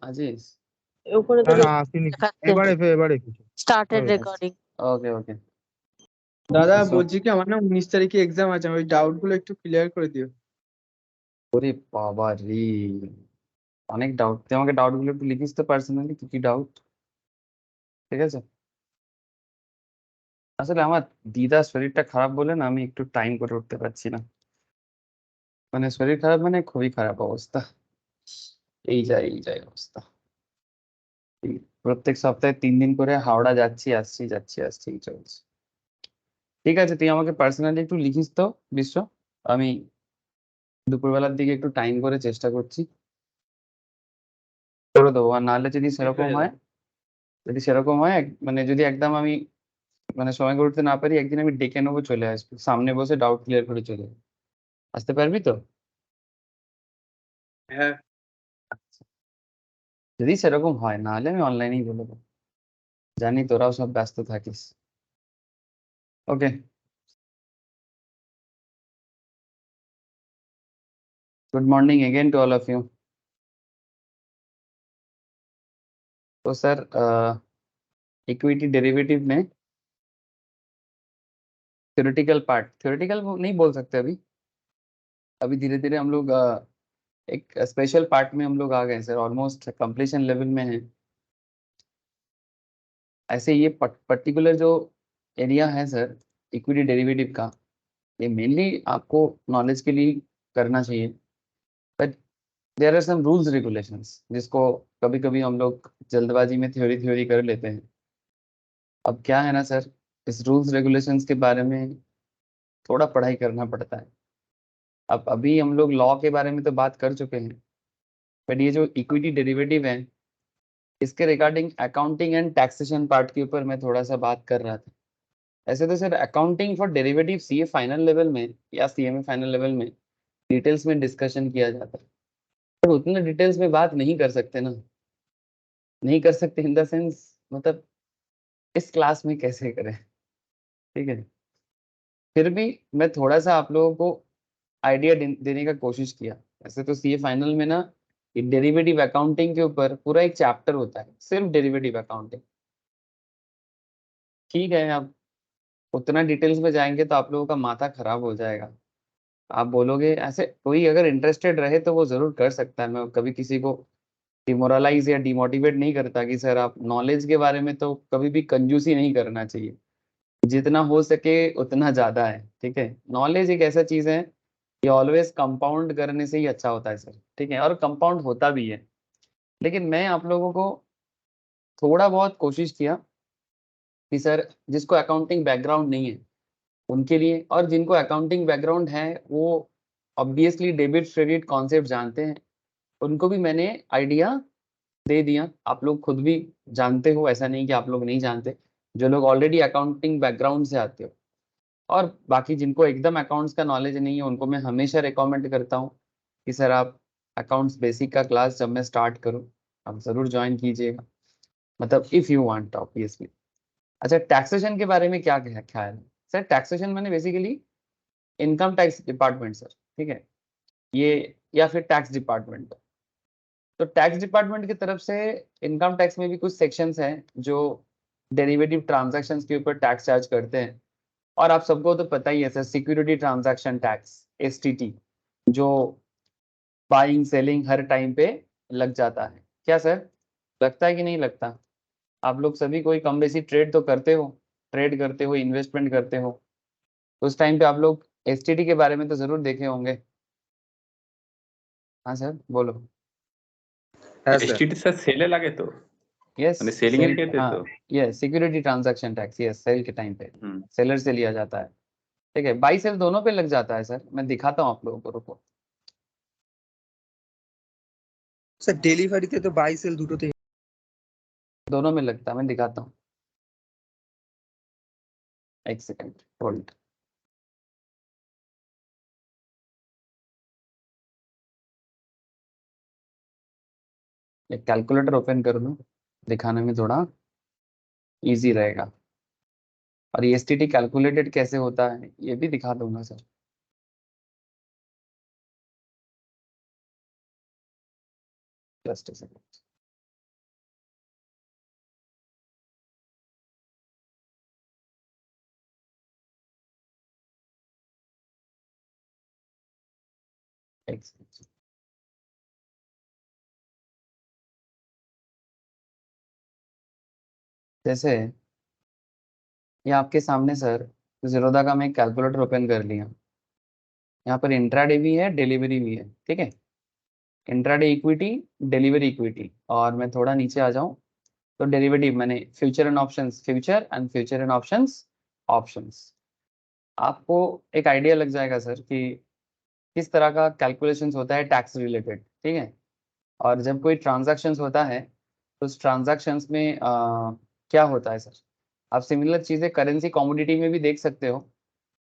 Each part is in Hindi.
আজিস উপরে না না আসেনি এবারে কিছু স্টার্টেড হয়েছে। রেকর্ডিং। ওকে ওকে দাদা So- বলছি কি আমার না 19 তারিখে এক্সাম আছে, ওই ডাউট গুলো একটু ক্লিয়ার করে দিও। ওরে বাবা রে, অনেক ডাউট। তুই আমাকে ডাউট গুলো একটু লিখিস তো পার্সোনালি, কি কি ডাউট, ঠিক আছে? আসলে আমার দিদার শরীরটা খারাপ বলে না, আমি একটু টাইম করে উঠতে পারছি না। মানে শরীর খারাপ মানে খুবই খারাপ অবস্থা, এই যায় অবস্থা। এই প্রত্যেক সপ্তাহে 3 দিন করে হাওড়া যাচ্ছি আসছি এই চলছে। ঠিক আছে, তুই আমাকে পার্সোনালি একটু লিখিস তো বিশ্ব, আমি দুপুরবেলার দিকে একটু টাইম করে চেষ্টা করছি, করে দেবো। আর নাহলে যদি সেরকম হয় মানে যদি একদম আমি মানে সময় করে উঠতে না পারি, একদিন আমি ডেকে নেবো, চলে আসবি, সামনে বসে ডাউট ক্লিয়ার করে চলে যাবো। আসতে পারবি তো? হ্যাঁ যদি সেরকম হয়, নাহলে আমি অনলাইনেই বলে দেবো, জানি তোরাও সব ব্যস্ত থাকিস। Okay, good morning again to all of you. तो सर इक्विटी डेरिवेटिव में थ्योरेटिकल नहीं बोल सकते अभी धीरे धीरे हम लोग एक स्पेशल पार्ट में हम लोग आ गए सर, ऑलमोस्ट कंप्लीशन लेवल में है। ऐसे ये पर्टिकुलर जो एरिया है सर इक्विटी डेरिवेटिव का, ये मेनली आपको नॉलेज के लिए करना चाहिए, but there are some rules regulations जिसको कभी कभी हम लोग जल्दबाजी में थ्योरी कर लेते हैं। अब क्या है ना सर, इस रूल्स रेगुलेशंस के बारे में थोड़ा पढ़ाई करना पड़ता है। अब अभी हम लोग लॉ के बारे में तो बात कर चुके हैं, बट ये जो इक्विटी डेरिवेटिव है इसके regarding accounting and taxation part के ऊपर मैं थोड़ा सा बात कर रहा था। ऐसे तो sir accounting for derivative CA final level में या सीएमए फाइनल लेवल में डिटेल्स में डिस्कशन किया जाता है, तो उतना डिटेल्स में बात नहीं कर सकते ना, नहीं कर सकते इन द सेंस, मतलब इस क्लास में कैसे करें, ठीक है? फिर भी मैं थोड़ा सा आप लोगों को आइडिया देने का कोशिश किया। ऐसे तो सीए फाइनल में ना डेरिवेटिव अकाउंटिंग के ऊपर पूरा एक चैप्टर होता है, सिर्फ डेरिवेटिव अकाउंटिंग। ठीक है, अब उतना डिटेल्स में जाएंगे तो आप लोगों का माथा खराब हो जाएगा। आप बोलोगे, ऐसे कोई अगर इंटरेस्टेड रहे तो वो जरूर कर सकता है, मैं कभी किसी को डिमोरलाइज या डिमोटिवेट नहीं करता कि सर आप नॉलेज के बारे में तो कभी भी कंजूसी नहीं करना चाहिए, जितना हो सके उतना ज्यादा है, ठीक है? नॉलेज एक ऐसा चीज है, ये ऑलवेज कंपाउंड करने से ही अच्छा होता है सर, ठीक है? और कंपाउंड होता भी है, लेकिन मैं आप लोगों को थोड़ा बहुत कोशिश किया कि सर जिसको अकाउंटिंग बैकग्राउंड नहीं है उनके लिए, और जिनको अकाउंटिंग बैकग्राउंड है वो ऑब्वियसली डेबिट क्रेडिट कॉन्सेप्ट जानते हैं, उनको भी मैंने आइडिया दे दिया। आप लोग खुद भी जानते हो, ऐसा नहीं कि आप लोग नहीं जानते, जो लोग ऑलरेडी अकाउंटिंग बैकग्राउंड से आते हो। और बाकी जिनको एकदम अकाउंट्स का नॉलेज नहीं है उनको मैं हमेशा रिकमेंड करता हूँ कि सर आप अकाउंट्स बेसिक का क्लास जब मैं स्टार्ट करूँ आप ज़रूर ज्वाइन कीजिएगा, मतलब इफ़ यू वांट ऑब्वियसली। अच्छा, टैक्सेशन के बारे में क्या ख्याल है सर? टैक्सेशन मैंने basically income tax department sir, ठीक है, ये या फिर टैक्स डिपार्टमेंट। तो टैक्स डिपार्टमेंट की तरफ से इनकम टैक्स में भी कुछ सेक्शंस हैं जो डेरिवेटिव ट्रांजैक्शंस के ऊपर टैक्स चार्ज करते हैं। और आप सबको तो पता ही है sir, security transaction tax STT, जो बाइंग सेलिंग हर टाइम पे लग जाता है। क्या सर, लगता है कि नहीं लगता? आप लोग सभी कोई कम बेसी ट्रेड तो करते हो, ट्रेड करते हो, इन्वेस्टमेंट करते हो, तो उस टाइम पे आप लोग एसटीटी के बारे में तो जरूर देखे होंगे। हाँ सर बोलो। এসটিডি স্যার সেলে লাগে তো, यस, মানে সেলিং এর ক্ষেত্রে তো। Yes security transaction tax, yes sale के टाइम पे হুম। सेलर से लिया जाता है, ठीक है? बाई सेल दोनों पे लग जाता है सर, मैं दिखाता हूँ आप लोगों को, रुको। স্যার ডেলিভারিতে তো বাই সেল দুটোতে दोनों में लगता है, मैं दिखाता हूँ, एक सेकंड होल्ड। एक कैलकुलेटर ओपन कर लूँ, दिखाने में थोड़ा इजी रहेगा। और ये एसटीटी कैलकुलेटेड कैसे होता है ये भी दिखा दूंगा सर। Just a second. एक second। जैसे ये आपके सामने सर ज़ीरोधा का मैं कैलकुलेटर ओपन कर लिया, यहाँ पर इंट्राडे भी है, डिलीवरी भी है, ठीक है। इंट्राडे इक्विटी, डिलीवरी इक्विटी, और मैं थोड़ा नीचे आ जाऊं तो डेरिवेटिव मैंने future and options, future and future and options, options. आपको एक आइडिया लग जाएगा सर कि किस तरह का कैलकुलेशंस होता है टैक्स रिलेटेड, ठीक है। और जब कोई ट्रांजैक्शंस होता है तो उस ट्रांजैक्शंस में क्या होता है सर, आप सिमिलर चीज़ें करेंसी कमोडिटी में भी देख सकते हो,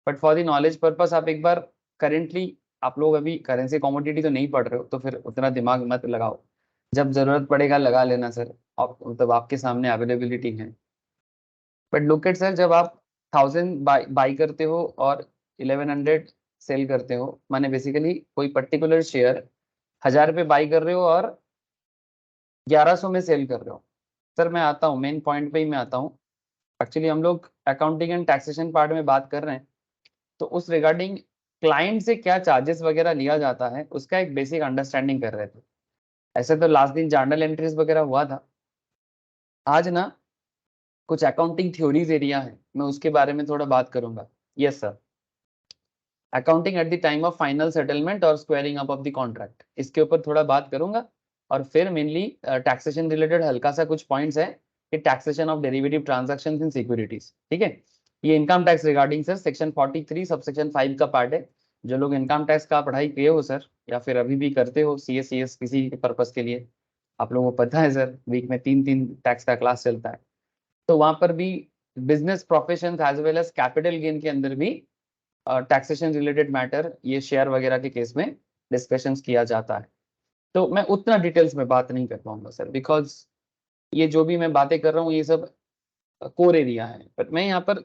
but for the knowledge purpose आप एक बार करेंटली, आप लोग अभी करेंसी कमोडिटी तो नहीं पढ़ रहे हो तो फिर उतना दिमाग मत लगाओ, जब जरूरत पड़ेगा लगा लेना सर, आप मतलब आपके सामने अवेलेबिलिटी है। बट लुक एट सर, जब आप 1000 बाई करते हो और 1100 सेल करते हो, माने बेसिकली कोई पर्टिकुलर शेयर 1000 पे बाई कर रहे हो और 1100 में सेल कर रहे हो। सर मैं आता हूँ मेन पॉइंट पे ही मैं आता हूँ। एक्चुअली हम लोग अकाउंटिंग एंड टैक्सेशन पार्ट में बात कर रहे हैं, तो उस रिगार्डिंग क्लाइंट से क्या चार्जेस वगैरह लिया जाता है उसका एक बेसिक अंडरस्टैंडिंग कर रहे थे। ऐसे तो लास्ट दिन जर्नल एंट्रीज वगैरह हुआ था, आज ना कुछ अकाउंटिंग थ्योरीज एरिया है, मैं उसके बारे में थोड़ा बात करूंगा। Yes sir, accounting at the time of final settlement और squaring up of the contract, इसके ऊपर थोड़ा बात करूंगा। और फिर मेनली टैक्सेशन रिलेटेड हल्का सा कुछ पॉइंट्स है कि taxation of derivative transactions in securities, ठीक है। ये income tax regarding sir section 43 sub section 5 का पार्ट है। जो लोग इनकम टैक्स का पढ़ाई किए हो सर, या फिर अभी भी करते हो CS किसी पर्पस के लिए, आप लोगों को पता है सर वीक में 3 टैक्स का क्लास चलता है, तो वहां पर भी business profession as well as capital gain के अंदर भी टैक्सेशन रिलेटेड मैटर, ये शेयर वगैरह के केस में डिस्कशंस किया जाता है। तो मैं उतना डिटेल्स में बात नहीं कर पाऊंगा सर, बिकॉज ये जो भी मैं बातें कर रहा हूँ ये सब कोर एरिया है, बट मैं यहाँ पर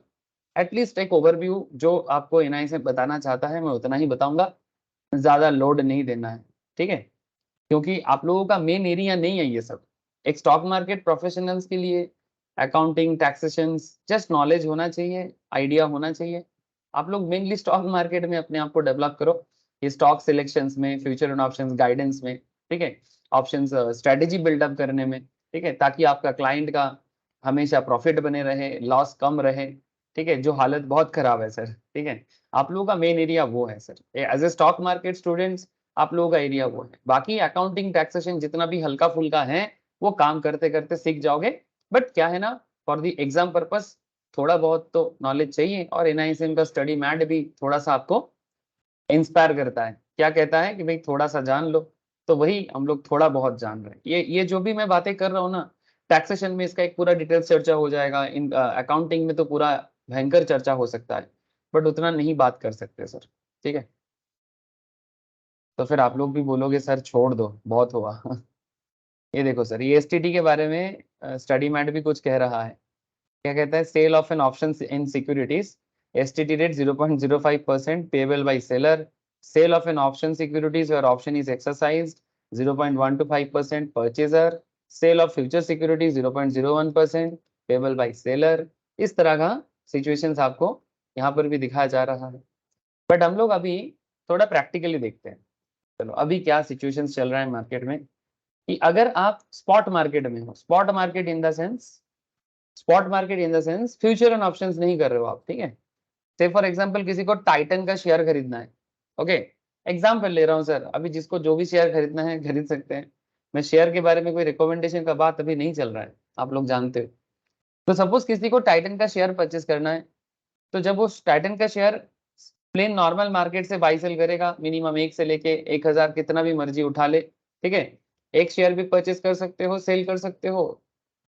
एटलीस्ट एक ओवरव्यू जो आपको NI से बताना चाहता है मैं उतना ही बताऊंगा, ज्यादा लोड नहीं देना है, ठीक है। क्योंकि आप लोगों का मेन एरिया नहीं है ये सब। एक स्टॉक मार्केट प्रोफेशनल्स के लिए अकाउंटिंग टैक्सेशन जस्ट नॉलेज होना चाहिए, आइडिया होना चाहिए। आप लोग मेनली स्टॉक मार्केट में अपने आप को डेवलप करो, ये स्टॉक सिलेक्शंस में, फ्यूचर एंड ऑप्शंस गाइडेंस में, ठीक है, ऑप्शंस स्ट्रेटेजी बिल्डअप करने में, ठीक है, ताकि आपका क्लाइंट का हमेशा प्रॉफिट बने रहे, लॉस कम रहे, ठीक है, जो हालत बहुत खराब है सर, ठीक है। आप लोगों का मेन एरिया वो है sir, as a stock market students आप लोगों का एरिया वो है। बाकी अकाउंटिंग टैक्सेशन जितना भी हल्का फुल्का है वो काम करते करते सीख जाओगे, बट क्या है ना, फॉर द एग्जाम पर्पस थोड़ा बहुत तो नॉलेज चाहिए। और NISM का स्टडी मैट भी थोड़ा सा आपको इंस्पायर करता है, क्या कहता है कि भाई थोड़ा सा जान लो, तो वही हम लोग थोड़ा बहुत जान रहे हैं। ये जो भी मैं बातें कर रहा हूँ ना, टैक्सेशन में इसका एक पूरा डिटेल्स चर्चा हो जाएगा, इन अकाउंटिंग में तो पूरा भयंकर चर्चा हो सकता है, बट उतना नहीं बात कर सकते सर, ठीक है। तो फिर आप लोग भी बोलोगे सर छोड़ दो बहुत हुआ। ये देखो सर, ये STT के बारे में स्टडी मैट भी कुछ कह रहा है। क्या कहता है, sale of an option in securities, STT rate 0.05% payable by seller, sale of an option securities और option is exercised 0.125% purchaser, sale of future securities 0.01% payable by seller. इस तरह का सिचुएशंस आपको यहाँ पर भी दिखाया जा रहा है, बट हम लोग अभी थोड़ा प्रैक्टिकली देखते हैं। चलो अभी क्या सिचुएशंस चल रहा है मार्केट में, कि अगर आप स्पॉट मार्केट में हो, spot market in the sense, spot market in the sense future and options नहीं कर रहे हो आप, ठीक है। से फॉर एग्जांपल किसी को टाइटन का शेयर खरीदना है, ओके, एग्जांपल ले रहा हूं सर, अभी जिसको जो भी शेयर खरीदना है खरीद सकते हैं। मैं शेयर के बारे में कोई रिकमेंडेशन का बात अभी नहीं चल रहा है, आप लोग जानते हो। तो सपोज किसी को टाइटन का शेयर परचेस करना है, तो जब वो टाइटन का शेयर प्लेन नॉर्मल मार्केट से बाई सेल करेगा, मिनिमम 1 से लेके 1000 कितना भी मर्जी उठा ले, ठीक है। एक शेयर भी परचेस कर सकते हो, सेल कर सकते हो,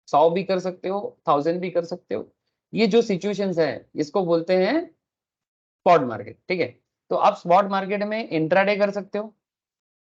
100 भी कर सकते हो, 1000 भी कर सकते हो। ये जो सिचुएशंस है इसको बोलते हैं स्पॉट मार्केट, ठीक है। तो आप स्पॉट मार्केट में इंट्राडे कर सकते हो,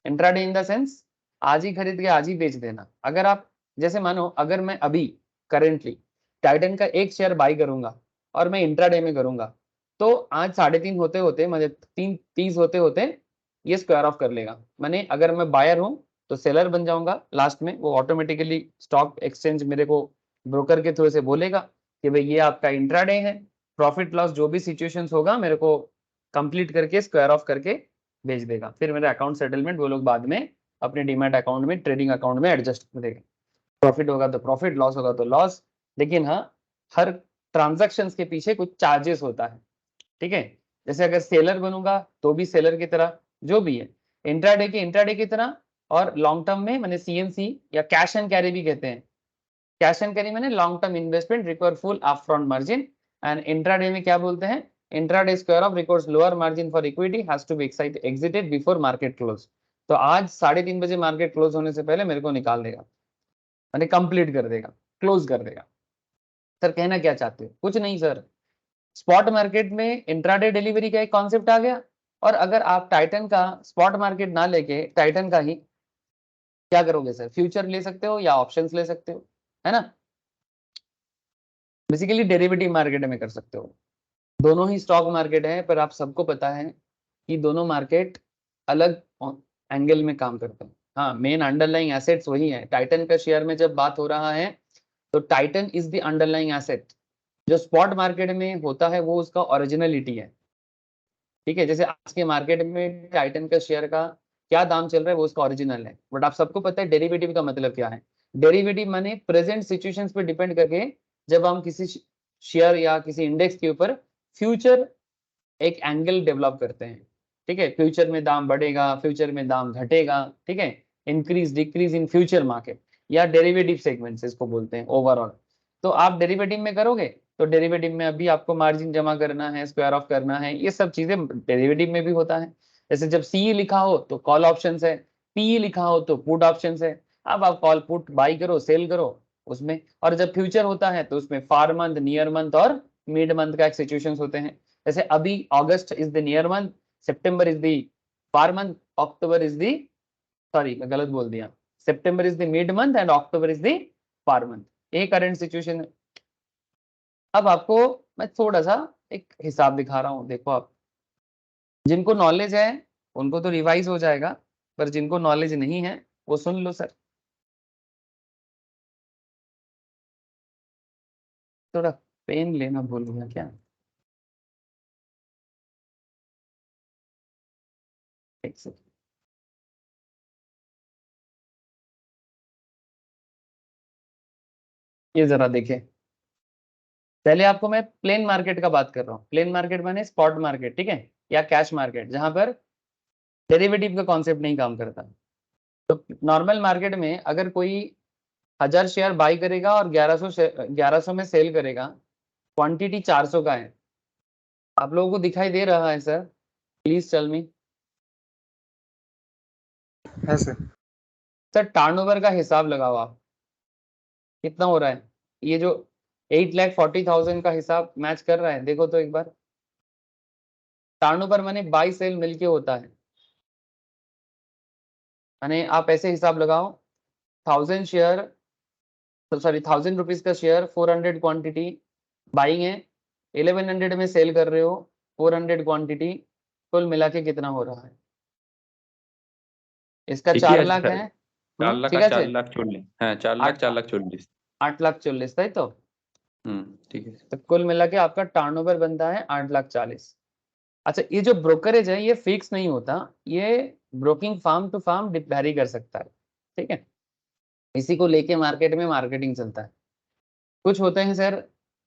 इंट्राडे इन द सेंस आज ही खरीद के आज ही बेच देना। अगर आप जैसे मानो अगर मैं अभी करेंटली टाइटन का एक शेयर बाई करूंगा और मैं इंट्राडे में करूंगा, तो आज 3:30 होते होते मतलब 3:30 होते होते ये स्क्वायर ऑफ कर लेगा। मैंने अगर मैं बायर हूं तो सेलर बन जाऊंगा, लास्ट में वो ऑटोमेटिकली स्टॉक एक्सचेंज मेरे को ब्रोकर के थ्रू से बोलेगा कि भाई ये आपका इंट्राडे है, प्रॉफिट लॉस जो भी सिचुएशंस होगा मेरे को कंप्लीट करके स्क्वायर ऑफ करके भेज देगा, फिर मेरा अकाउंट सेटलमेंट वो लोग बाद में अपने डीमैट अकाउंट में, ट्रेडिंग अकाउंट में एडजस्ट कर देगा। प्रॉफिट होगा तो प्रॉफिट, लॉस होगा तो लॉस। लेकिन हाँ, हर ट्रांजैक्शंस के पीछे कुछ चार्जेस होता है, ठीक है। जैसे अगर सेलर बनूंगा तो भी सेलर की तरह, जो भी है इंट्राडे की तरह, और लॉन्ग टर्म में मैंने सीएनसी या कैश एंड कैरी भी कहते हैं। कैश एंड कैरी मैंने long term investment require full upfront margin, and intraday में क्या बोलते हैं, intraday square off records lower margin for equity has to be exited before market close. तो आज 3:30 बजे मार्केट क्लोज होने से पहले मेरे को निकाल देगा, मैंने कंप्लीट कर देगा, क्लोज कर देगा। सर कहना क्या चाहते हो? कुछ नहीं सर, स्पॉट मार्केट में इंट्राडे डिलीवरी का एक कॉन्सेप्ट आ गया, और अगर आप टाइटन का स्पॉट मार्केट ना लेके टाइटन का ही क्या करोगे सर, फ्यूचर ले सकते हो या ऑप्शंस ले सकते हो, है ना। बेसिकली डेरिवेटिव मार्केट में कर सकते हो। दोनों ही स्टॉक मार्केट है, पर आप सबको पता है कि दोनों मार्केट अलग एंगल में काम करते हैं। हाँ, मेन अंडरलाइंग एसेट्स वही है। टाइटन का शेयर में जब बात हो रहा है तो Titan is the underlying asset. जो स्पॉट मार्केट में होता है वो उसका ओरिजिनलिटी है, ठीक है। जैसे आज के मार्केट में टाइटन का शेयर का क्या दाम चल रहा है वो उसका ओरिजिनल है, बट आप सबको पता है डेरिवेटिव का मतलब क्या है। डेरिवेटिव माने प्रेजेंट सिचुएशंस पे डिपेंड करके जब हम किसी शेयर या किसी इंडेक्स के ऊपर फ्यूचर एक एंगल डेवलप करते हैं, ठीक है। फ्यूचर में दाम बढ़ेगा, फ्यूचर में दाम घटेगा, ठीक है। Increase decrease in future market या डेरिवेटिव सेगमेंट्स इसको बोलते हैं ओवरऑल। तो आप डेरिवेटिव में करोगे तो डेरिवेटिव में अभी आपको मार्जिन जमा करना है, स्क्वायर ऑफ करना है, ये सब चीजें डेरिवेटिव में भी होता है। जैसे जब सी लिखा हो तो कॉल ऑप्शन है, पी लिखा हो तो पुट ऑप्शन है। अब आप कॉल पुट बाई करो, सेल करो उसमें। और जब फ्यूचर होता है तो उसमें फार मंथ, नियर मंथ और मिड मंथ का एक सिचुएशन होते हैं। जैसे अभी August is the near month, September is the far month, October is the, sorry मैं गलत बोल दिया, September is the mid month and October is the far month. ये करंट सिचुएशन है। अब आपको मैं थोड़ा सा एक हिसाब दिखा रहा हूँ, देखो आप, जिनको नॉलेज है उनको तो रिवाइज हो जाएगा, पर जिनको नॉलेज नहीं है वो सुन लो सर। थोड़ा पेन लेना भूल गया क्या, एक सेकंड। ये जरा देखे, पहले आपको मैं प्लेन मार्केट का बात कर रहा हूँ। प्लेन मार्केट माने स्पॉट मार्केट, ठीक है, या कैश मार्केट, जहां पर डेरिवेटिव का कॉन्सेप्ट नहीं काम करता। तो नॉर्मल मार्केट में अगर कोई 1000 शेयर बाई करेगा और 1100 में सेल करेगा, क्वांटिटी 400 का है। आप लोगों को दिखाई दे रहा है सर? Please tell me. है सर। सर टर्नओवर का हिसाब लगाओ आप, कितना हो रहा है। ये जो 8,40,000 का हिसाब मैच कर रहा है, देखो तो एक बार। टर्नओवर माने बाई सेल मिलके होता है, माने आप ऐसे हिसाब लगाओ, 1000 शेयर, सॉरी 1000 रुपीज का शेयर, 400 क्वांटिटी बाइंग है, 1100 में सेल कर रहे हो, 400 क्वांटिटी, कुल मिला के कितना हो रहा है? इसका ঠিকই 4 আছে लाख স্যার। है, 4 লাখ ঠিক আর আছে। 4,40,000, হ্যাঁ 4 লাখ 8 4 লাখ 40। 8,40,000, তাই तो। ঠিক আছে। तो कुल मिला के आपका टर्नओवर बनता है 8,40,000। अच्छा, ये जो ब्रोकरेज है ये फिक्स नहीं होता, ये broking firm to firm vary कर सकता है, ठीक है। इसी को लेके मार्केट में मार्केटिंग चलता है। कुछ होते हैं सर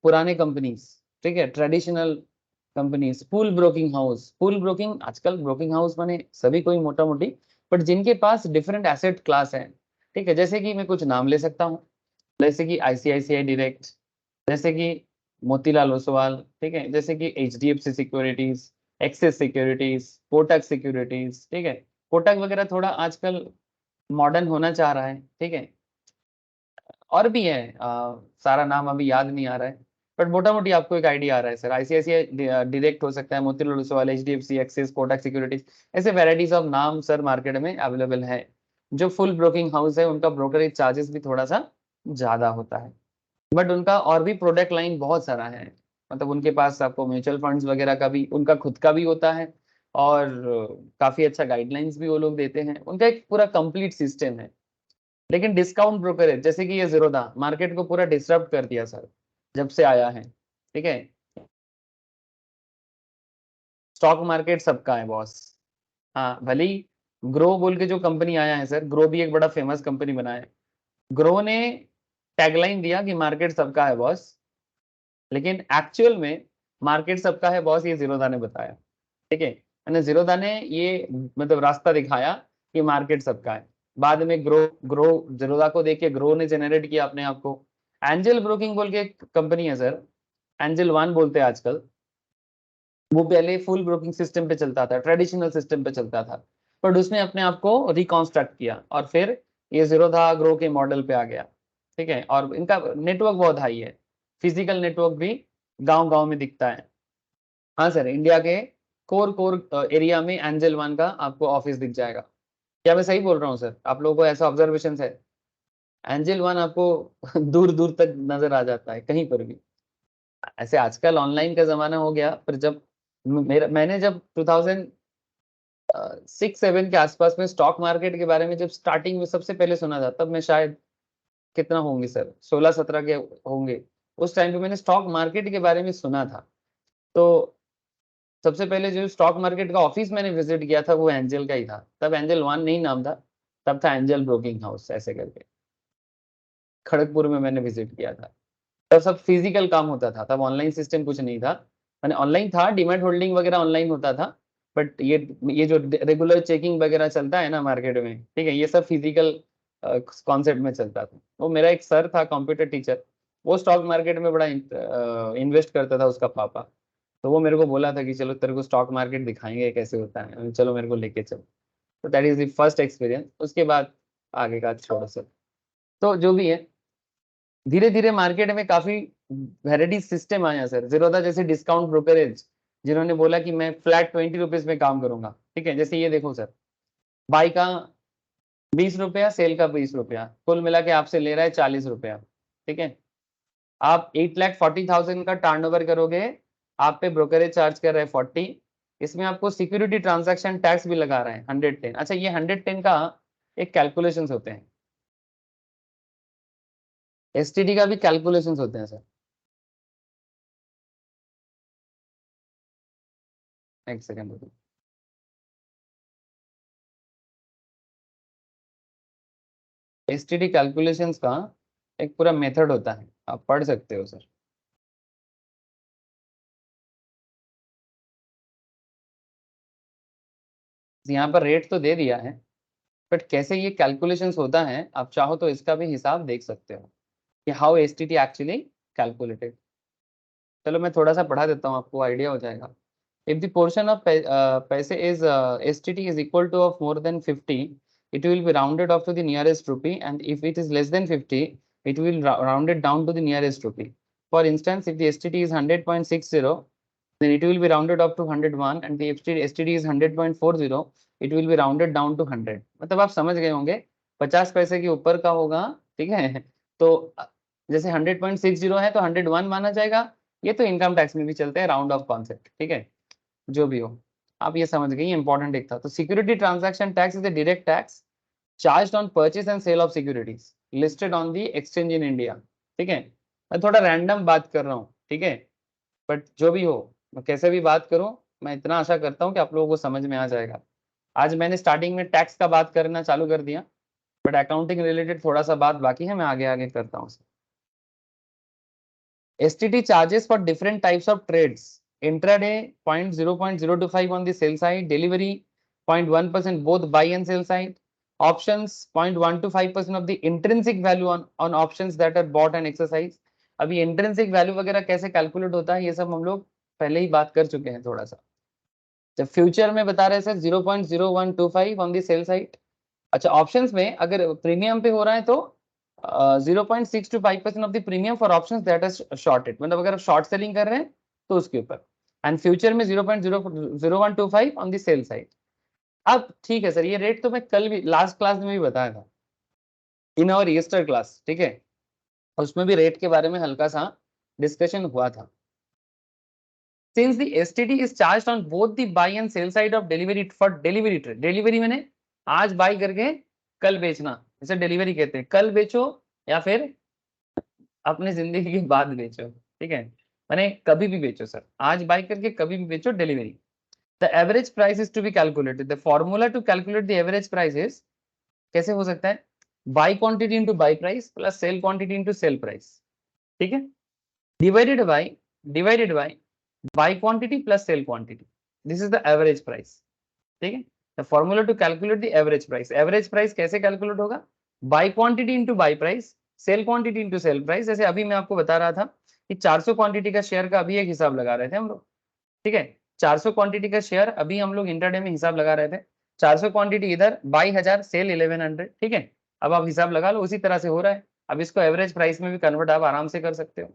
पुराने कंपनीज, ठीक है, traditional companies, pool broking house. Pool broking, आजकल ब्रोकिंग हाउस माने सभी कोई मोटा मोटी, बट जिनके पास डिफरेंट एसेट क्लास है, ठीक है। जैसे कि मैं कुछ नाम ले सकता हूँ, जैसे कि आईसीआईसीआई डायरेक्ट, जैसे कि मोतीलाल ओसवाल, ठीक है, जैसे कि HDFC securities, axis securities, Kotak securities, ठीक है। कोटक वगैरह थोड़ा आजकल मॉडर्न होना चाह रहा है, ठीक है। और भी है, सारा नाम अभी याद नहीं आ रहा है, बट मोटा मोटी आपको एक आइडिया आ रहा है सर। आईसीआईसीआई डायरेक्ट हो सकता है, Motilal Oswal, HDFC, axis, Kotak securities, ऐसे वेराइटीज ऑफ नाम सर मार्केट में अवेलेबल है। जो फुल ब्रोकिंग हाउस है उनका ब्रोकरेज चार्जेस भी थोड़ा सा ज्यादा होता है, बट उनका और भी प्रोडक्ट लाइन बहुत सारा है। मतलब उनके पास आपको म्यूचुअल फंड्स वगैरह का भी, उनका खुद का भी होता है, और काफी अच्छा गाइडलाइंस भी वो लोग देते हैं, उनका एक पूरा कंप्लीट सिस्टम है। लेकिन डिस्काउंट ब्रोकरेज जैसे कि ये जीरोधा मार्केट को पूरा डिस्टर्ब कर दिया सर जब से आया है, ठीक है। स्टॉक मार्केट सबका है बॉस, हाँ भले ही ग्रो बोल के जो कंपनी आया है सर, ग्रो भी एक बड़ा फेमस कंपनी बना है। ग्रो ने टैगलाइन दिया कि मार्केट सबका है बॉस, लेकिन एक्चुअल में मार्केट सबका है बॉस ये जीरोधा ने बताया, ठीक है। मैंने जीरोधा ने ये मतलब रास्ता दिखाया कि मार्केट सबका है। बाद में ग्रो ग्रो जीरोधा को देख के ग्रो ने जनरेट किया अपने आप को। एंजल ब्रोकिंग बोल के एक कंपनी है सर, एंजल वन बोलते हैं आजकल। वो पहले फुल ब्रोकिंग सिस्टम पे चलता था, ट्रेडिशनल सिस्टम पे चलता था, बट उसने अपने आप को रिकॉन्स्ट्रक्ट किया और फिर ये जीरोधा ग्रो के मॉडल पे आ गया, ठीक है। और इनका नेटवर्क बहुत हाई है, फिजिकल नेटवर्क भी गांव गांव में दिखता है। हाँ सर, इंडिया के कोर कोर एरिया में एंजल वन का आपको ऑफिस दिख जाएगा। क्या मैं सही बोल रहा हूँ सर? आप लोगों को ऐसा ऑब्जर्वेशन है? एंजल वन आपको दूर दूर तक नजर आ जाता है कहीं पर भी। ऐसे आजकल ऑनलाइन का जमाना हो गया, पर जब मैंने जब 2006-7 के आसपास में स्टॉक मार्केट के बारे में जब स्टार्टिंग में सबसे पहले सुना था, तब मैं शायद कितना होंगे सर, 16-17 के होंगे। उस टाइम पे मैंने स्टॉक मार्केट के बारे में सुना था। तो सबसे पहले जो स्टॉक मार्केट का ऑफिस मैंने विजिट किया था वो एंजल का ही था। तब एंजल वन नहीं नाम था, तब था एंजल ब्रोकिंग हाउस ऐसे करके, खड़गपुर में मैंने विजिट किया था। तब सब फिजिकल काम होता था, तब ऑनलाइन सिस्टम कुछ नहीं था। मैंने ऑनलाइन था, डिमैट होल्डिंग वगैरह ऑनलाइन होता था, बट ये जो रेगुलर चेकिंग वगैरह चलता है ना मार्केट में, ठीक है, ये सब फिजिकल कॉन्सेप्ट में चलता था। वो मेरा एक सर था कंप्यूटर टीचर, वो स्टॉक मार्केट में बड़ा इन्वेस्ट करता था, उसका पापा। तो वो मेरे को बोला था कि चलो तेरे को स्टॉक मार्केट दिखाएंगे कैसे होता है, चलो मेरे को लेके चलो। तो that is the first experience. उसके बाद आगे का छोड़ो सर। तो जो भी है, धीरे धीरे मार्केट में काफी वेराइटी सिस्टम आया सर। जीरोधा जैसे डिस्काउंट ब्रोकरेज, जिन्होंने बोला कि मैं फ्लैट 20 रुपीज में काम करूंगा, ठीक है। जैसे ये देखो सर, बाई का 20 रुपया, सेल का 20 रुपया, कुल मिला के आपसे ले रहा है 40 रुपया, ठीक है। आप 8,40,000 का टर्नओवर करोगे, आप पे ब्रोकरेज चार्ज कर रहे हैं 40। इसमें आपको सिक्योरिटी ट्रांजैक्शन टैक्स भी लगा रहे हैं 110। अच्छा, ये 110 का एक कैलकुलेशंस होते हैं, एसटीडी का भी कैलकुलेशंस होते हैं सर। एक सेकंड रुको। एसटीडी कैलकुलेशंस का एक पूरा मेथड होता है, आप पढ़ सकते हो सर। यहाँ पर रेट तो दे दिया है, बट कैसे ये कैलकुलेशंस होता है, आप चाहो तो इसका भी हिसाब देख सकते हो कि हाउ एसटीडी एक्चुअली कैलकुलेटेड। चलो मैं थोड़ा सा पढ़ा देता हूँ, आपको आइडिया हो जाएगा। इफ द पोर्शन ऑफ पैसे is STD is equal two of more than 50, it will be rounded off to the nearest rupee, and if it is less than 50, it will round it down to the nearest rupee. For instance, if the STD is 100.60, then it will be rounded up to 101, and the STD is 100.40, it will be rounded down to 100। मतलब आप समझ गए होंगे, 50 पैसे के ऊपर का होगा, ठीक है, तो जैसे 100.60 है तो 101 माना जाएगा। ये तो इनकम टैक्स में भी चलते हैं, राउंड ऑफ कॉन्सेप्ट, ठीक है। जो भी हो, आप ये समझ गए, इंपॉर्टेंट एक था। तो security transaction tax is a direct tax charged on purchase and sale of securities listed on the exchange in India, ठीक है। मैं थोड़ा रैंडम बात कर रहा हूँ, ठीक है, बट जो भी हो, मैं कैसे भी बात करूँ, मैं इतना आशा करता हूँ कि आप लोगों को समझ में आ जाएगा। आज मैंने स्टार्टिंग में टैक्स का बात करना चालू कर दिया, बट अकाउंटिंग रिलेटेड थोड़ा सा बात बाकी है, मैं आगे आगे करता हूँ। STT charges for different types of trades. Intraday 0.025 on the sell side, delivery 0.1% both buy and sell side, options 0.125% of the intrinsic value on options that are bought and exercised। अभी इंट्रिंसिक वैल्यू वगैरह कैसे कैलकुलेट होता है, ये सब हम लोग पहले ही बात कर चुके हैं थोड़ा सा। जब फ्यूचर में बता रहे sir 0.0125 on the sale side. अच्छा, ऑप्शंस में अगर प्रीमियम पे हो रहा है तो 0.625% of the premium for options that are shorted, मतलब अगर आप शॉर्ट सेलिंग कर रहे हैं तो उसके ऊपर। एंड फ्यूचर में 0.0125 ऑन द सेल साइड। अब ठीक है सर, ये रेट तो मैं कल भी लास्ट क्लास में भी बताया था, इन आवर ईस्टर क्लास, ठीक है, उसमें भी रेट के बारे में हल्का सा डिस्कशन हुआ था। Since the STD is charged on both the buy and sell side of delivery for delivery trade, delivery मैंने आज बाई करके कल बेचना, इसे डिलीवरी कहते हैं। कल बेचो या फिर अपनी जिंदगी के बाद बेचो, ठीक है, मैंने कभी भी बेचो सर, आज बाई करके कभी भी बेचो, delivery. The average price is to be calculated, the formula to calculate the average price is, कैसे हो सकता है, buy quantity into buy price plus sell quantity into sell price, ठीक है, divided by buy quantity plus sell quantity, this is the average price, ठीक है। The formula to calculate the average price, average price कैसे कैलकुलेट होगा, buy quantity into buy price, sell quantity into sell price. जैसे अभी मैं आपको बता रहा था कि 400 क्वांटिटी का शेयर का अभी एक हिसाब लगा रहे थे हम लोग, ठीक है, 400 क्वांटिटी का शेयर अभी हम लोग इंटरडे में हिसाब लगा रहे थे, 400 क्वांटिटी इधर 22,000 सेल 1100, ठीक है। अब आप हिसाब लगा लो, उसी तरह से हो रहा है। अब इसको एवरेज प्राइस में भी कन्वर्ट आप आराम से कर सकते हो,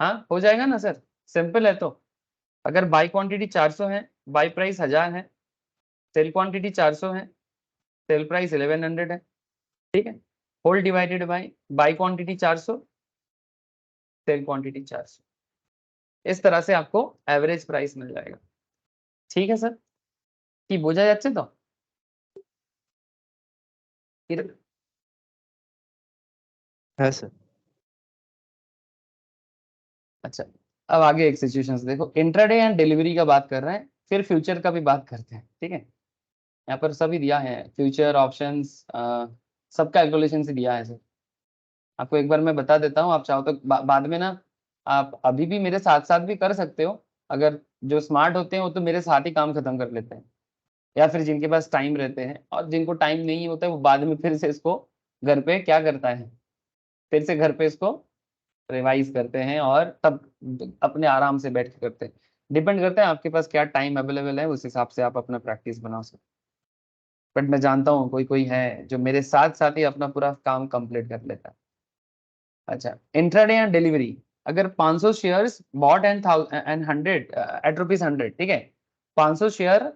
हाँ हो जाएगा ना सर, सिंपल है। तो अगर बाई क्वांटिटी 400 है, बाई प्राइस 1000 है, सेल क्वांटिटी 400 है, सेल प्राइस 1100 है, ठीक है, whole divided by quantity 400, sell quantity 400, इस तरह से आपको एवरेज प्राइस मिल जाएगा, ठीक है सर। कि বোঝা যাচ্ছে তো? है सर। अच्छा, अब आगे एक सिचुएशन देखो, इंट्राडे एंड डिलीवरी का बात कर रहे हैं, फिर फ्यूचर का भी बात करते हैं, ठीक है। यहाँ पर सभी दिया है, फ्यूचर ऑप्शंस, सब कैलकुलेशन से दिया है सर। आपको एक बार मैं बता देता हूँ, आप चाहो तो बाद में ना आप अभी भी मेरे साथ साथ भी कर सकते हो। अगर जो स्मार्ट होते हैं वो तो मेरे साथ ही काम खत्म कर लेते हैं, या फिर जिनके पास टाइम रहते हैं, और जिनको टाइम नहीं होता है वो बाद में फिर से इसको घर पे क्या करता है, फिर से घर पे इसको रिवाइज करते हैं और तब अपने आराम से बैठ के करते हैं। डिपेंड करता है आपके पास क्या टाइम अवेलेबल है, उस हिसाब से आप अपना प्रैक्टिस बना सकते। बट मैं जानता हूँ कोई कोई है जो मेरे साथ साथ ही अपना पूरा काम कंप्लीट कर लेता है। अच्छा, इंट्राडे एंड डिलीवरी, अगर 500 शेयर्स बॉट एंड 100 एट ₹100, ठीक है, 500 शेयर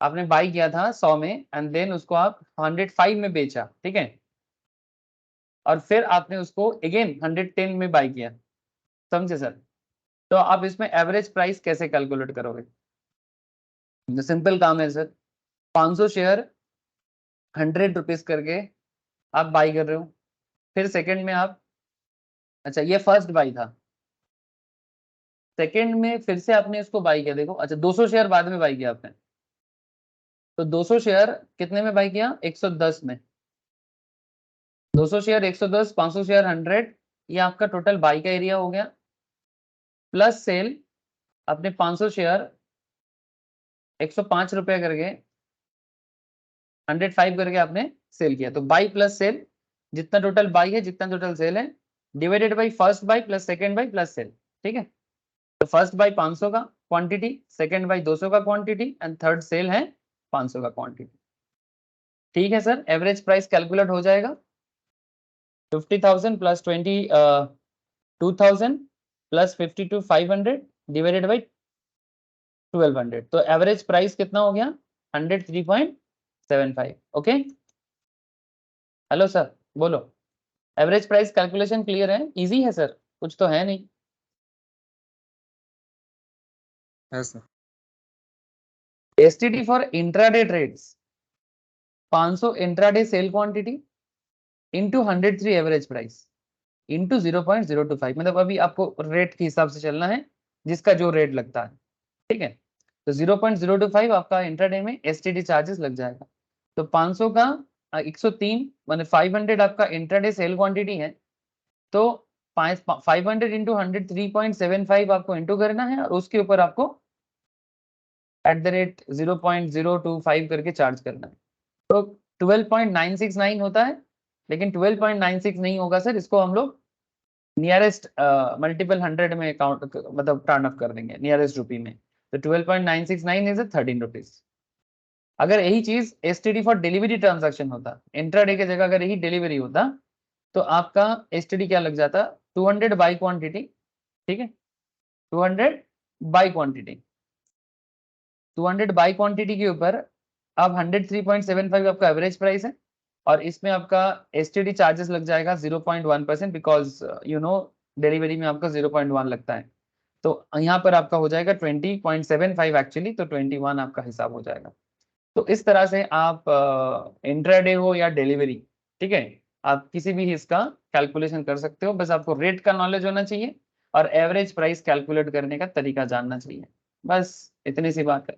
आपने बाई किया था 100 में, एंड देन उसको आप 105 में बेचा, ठीक है, और फिर आपने उसको अगेन 110 में बाई किया, समझे सर। तो आप इसमें एवरेज प्राइस कैसे कैलकुलेट करोगे, सिंपल काम है सर, 500 शेयर 100 रुपीज करके आप बाई कर रहे हो, फिर सेकंड में आप, अच्छा ये फर्स्ट बाई था, सेकंड में फिर से आपने इसको बाई किया, देखो अच्छा 200 शेयर बाद में बाई किया आपने, तो 200 शेयर कितने में बाई किया, 110 में, 200 शेयर 110, 500 शेयर 100, ये आपका टोटल बाई का एरिया हो गया, प्लस सेल आपने 500 शेयर 105 रुपए करके 105 करके आपने सेल किया, तो बाई प्लस सेल, जितना टोटल बाई है जितना टोटल सेल है, divided by first buy plus second buy plus sell, ठीक है। तो फर्स्ट बाई 500 का क्वांटिटी, सेकंड बाई 200 का क्वांटिटी, एंड थर्ड सेल है 500 का क्वांटिटी, ठीक है सर। एवरेज प्राइस कैलकुलेट हो जाएगा 50,000 प्लस 22,000 प्लस 52,500 डिवाइडेड बाई 1200, तो एवरेज प्राइस कितना हो गया 103.75, ओके। हेलो सर, बोलो, एवरेज प्राइस कैलकुलेशन क्लियर है, इजी है सर, कुछ तो है नहीं। है sir. STD for intraday trades, 500 intraday sell quantity into 103 average price into 0.025, मतलब अभी आपको रेट के हिसाब से चलना है, जिसका जो रेट लगता है, ठीक है। तो 0.025 आपका इंट्राडे में एसटीडी चार्जेस लग जाएगा। तो 500 का 103 माने 500 आपका इंट्राडे सेल क्वांटिटी है, तो 500 इंटू 103.75 आपको इंटू करना है, और उसके ऊपर आपको @0.025 करके चार्ज करना है। तो 12.969 होता है, लेकिन 12.96 नहीं होगा सर, इसको हम लोग नियरेस्ट मल्टीपल 100 में काउंट मतलब टर्न अप कर देंगे नियरेस्ट रुपी में, तो 12.969 इज 13 रुपीज। अगर यही चीज एसटीडी फॉर डिलीवरी ट्रांजैक्शन होता, इंट्राडे की जगह अगर यही डिलीवरी होता, तो आपका एसटीडी क्या लग जाता, 200 बाई क्वांटिटी, ठीक है, 200 बाई क्वांटिटी, 200 बाई क्वांटिटी के ऊपर अब 103.75 आपका एवरेज प्राइस है, और इसमें आपका एसटीडी चार्जेस लग जाएगा 0.1%, बिकॉज यू नो डिलीवरी में आपका 0.1 लगता है, तो यहाँ पर आपका हो जाएगा 20.75 एक्चुअली, तो 21 आपका हिसाब हो जाएगा। तो इस तरह से आप इंट्राडे हो या डिलीवरी, ठीक है, आप किसी भी इसका कैलकुलेशन कर सकते हो, बस आपको रेट का नॉलेज होना चाहिए और एवरेज प्राइस कैलकुलेट करने का तरीका जानना चाहिए। बस इतनी सी बात है।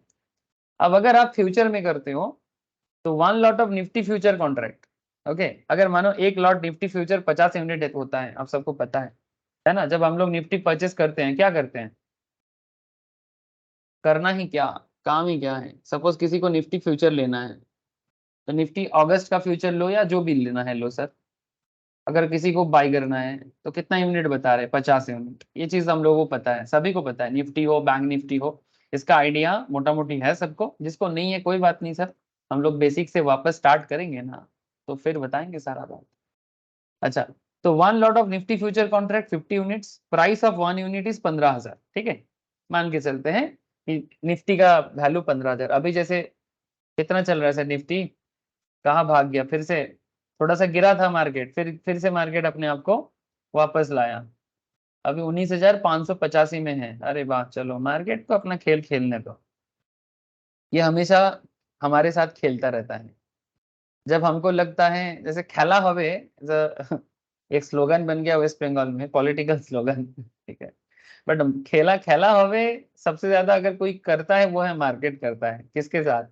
अब अगर आप फ्यूचर में करते हो तो 1 lot of Nifty future contract, okay, अगर मानो 1 लॉट निफ्टी फ्यूचर 50 यूनिट होता है, आप सबको पता है ना। जब हम लोग निफ्टी परचेस करते हैं क्या करते हैं, करना ही क्या, काम ही क्या है। सपोज किसी को निफ्टी फ्यूचर लेना है तो निफ्टी अगस्त का फ्यूचर लो या जो भी लेना है लो सर। अगर किसी को बाई करना है तो कितना यूनिट बता रहे हैं, 50 यूनिट। ये चीज हम लोगों को पता है, सभी को पता है, निफ्टी हो बैंक निफ्टी हो, इसका आइडिया मोटा मोटी है सबको। जिसको नहीं है कोई बात नहीं सर, हम लोग बेसिक से वापस स्टार्ट करेंगे ना तो फिर बताएंगे सारा बात। अच्छा, तो 1 lot of Nifty future contract 50 units, price of 1 unit is 15,000, ठीक है। मान के चलते हैं कि निफ्टी का वैल्यू 15,000। अभी जैसे कितना चल रहा है सर निफ्टी, कहाँ भाग गया फिर से, थोड़ा सा गिरा था मार्केट, फिर से मार्केट अपने आप को वापस लाया। अभी 19,585 में है। अरे वाह, चलो मार्केट को अपना खेल खेलने दो। ये हमेशा हमारे साथ खेलता रहता है। जब हमको लगता है जैसे खेला हवे, एक स्लोगन बन गया वेस्ट बंगाल में, पॉलिटिकल स्लोगन, ठीक है। बट खेला खेला हवे सबसे ज्यादा अगर कोई करता है वो है मार्केट करता है। किसके साथ,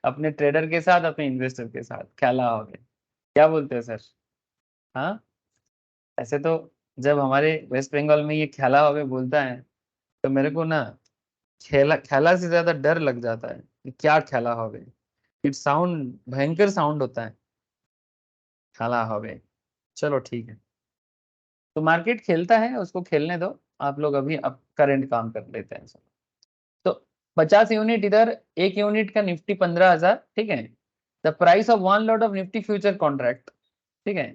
अपने ट्रेडर के साथ, अपने इन्वेस्टर के साथ खेला हवे। क्या बोलते हैं सर, हाँ। ऐसे तो जब हमारे वेस्ट बंगाल में ये खेला हवे बोलता है तो मेरे को ना खेला खेला से ज्यादा डर लग जाता है कि क्या खेला हवे। इट साउंड भयंकर साउंड होता है खेला हवे। चलो ठीक है, तो मार्केट खेलता है, उसको खेलने दो। आप लोग अभी अब करंट काम कर लेते हैं सब। तो 50 यूनिट इधर, 1 यूनिट का निफ्टी 15,000, ठीक है। The price of 1 lot of Nifty future contract, ठीक है,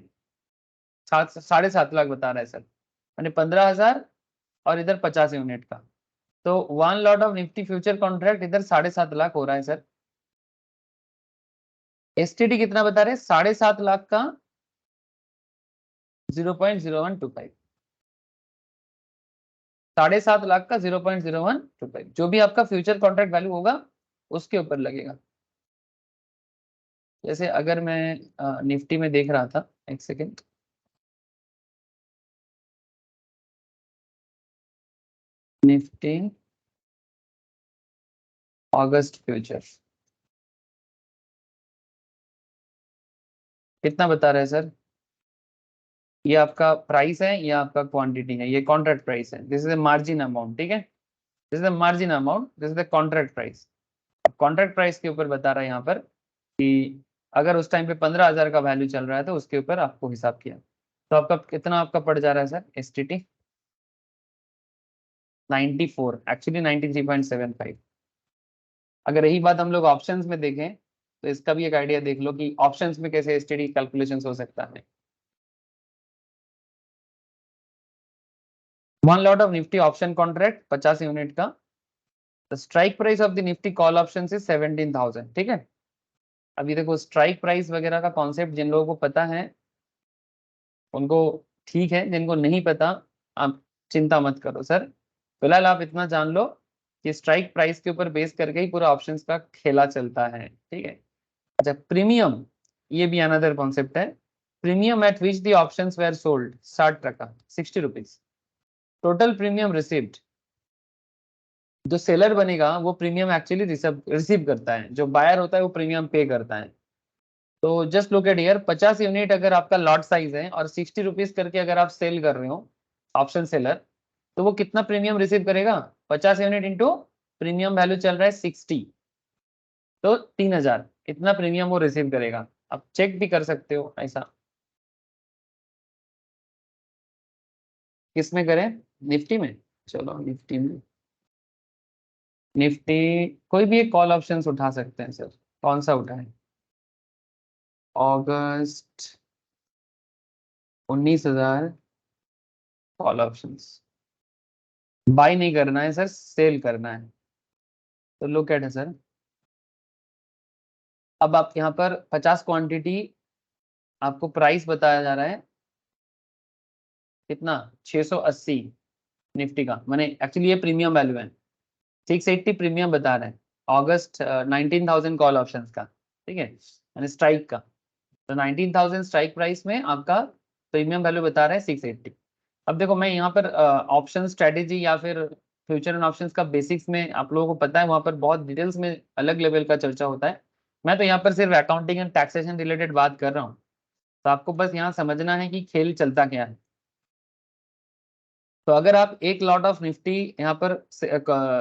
7.5 लाख बता रहा है सर, यानी 15,000 और इधर 50 यूनिट का। तो 1 lot of Nifty future contract इधर 7.5 लाख हो रहा है सर। एसटीडी कितना बता रहे हैं, 7.5 लाख का 0.0125, 7.5 लाख का 0.0125, जो भी आपका फ्यूचर कॉन्ट्रैक्ट वैल्यू होगा उसके ऊपर लगेगा। जैसे अगर मैं निफ्टी में देख रहा था, एक सेकेंड, निफ्टी अगस्त फ्यूचर कितना बता रहे हैं सर। ये आपका प्राइस है, ये आपका क्वांटिटी है, ये कॉन्ट्रैक्ट प्राइस है। This is the margin amount, ठीक है, this is the margin amount, this is the contract price. Contract price के ऊपर बता रहा है यहाँ पर कि अगर उस टाइम पे 15,000 का वैल्यू चल रहा है तो उसके ऊपर आपको हिसाब किया। तो आपका कितना आपका पड़ जा रहा है सर, एसटीटी 94, एक्चुअली 93.75। अगर यही बात हम लोग ऑप्शंस में देखें तो इसका भी एक आइडिया देख लो कि ऑप्शंस में कैसे एसटीडी कैलकुलेशन हो सकता है। 1 lot of Nifty option contract 50 unit का, the strike price of the Nifty call option is 17,000, ठीक है। अभी देखो स्ट्राइक प्राइस वगैरह का कॉन्सेप्ट जिन लोगों को पता है उनको ठीक है, जिनको नहीं पता आप चिंता मत करो सर। फिलहाल आप इतना जान लो कि स्ट्राइक प्राइस के ऊपर बेस करके ही पूरा ऑप्शंस का खेला चलता है, ठीक है। अच्छा, प्रीमियम, ये भी अनदर कॉन्सेप्ट है। Premium at which the options were sold 60 टका, 60 रुपीज। टोटल प्रीमियम रिसीव्ड, जो सेलर बनेगा वो प्रीमियम एक्चुअली रिसीव करता है, जो बायर होता है वो प्रीमियम पे करता है। तो just look at here, 50 unit अगर आपका लॉट साइज है और 60 रुपीज करके अगर आप सेल कर रहे हो ऑप्शन सेलर, तो वो कितना प्रीमियम रिसीव करेगा, 50 यूनिट इंटू प्रीमियम वैल्यू चल रहा है 60, तो 3,000 इतना प्रीमियम वो रिसीव करेगा। आप चेक भी कर सकते हो ऐसा। किसमें करें, निफ्टी में। चलो निफ्टी में, निफ्टी कोई भी एक कॉल ऑप्शन उठा सकते हैं सर। कौन सा उठाएं, अगस्त 19,000 कॉल ऑप्शंस। बाय नहीं करना है सर, सेल करना है। तो लुक एट है सर, अब आप यहाँ पर 50 क्वांटिटी, आपको प्राइस बताया जा रहा है कितना, 680 निफ्टी का, माने एक्चुअली ये प्रीमियम वैल्यू है। 680 प्रीमियम बता रहे हैं अगस्त 19,000 कॉल ऑप्शंस का, ठीक है, यानी स्ट्राइक का। तो 19,000 स्ट्राइक प्राइस में आपका प्रीमियम वैल्यू बता रहा है 680। अब देखो मैं यहाँ पर ऑप्शन स्ट्रेटेजी या फिर फ्यूचर एंड ऑप्शंस का बेसिक्स में आप लोगों को पता है, वहां पर बहुत डिटेल्स में अलग लेवल का चर्चा होता है। मैं तो यहाँ पर सिर्फ अकाउंटिंग एंड टैक्सेशन रिलेटेड बात कर रहा हूँ, तो आपको बस यहाँ समझना है कि खेल चलता क्या है। तो अगर आप एक लॉट ऑफ निफ्टी यहाँ पर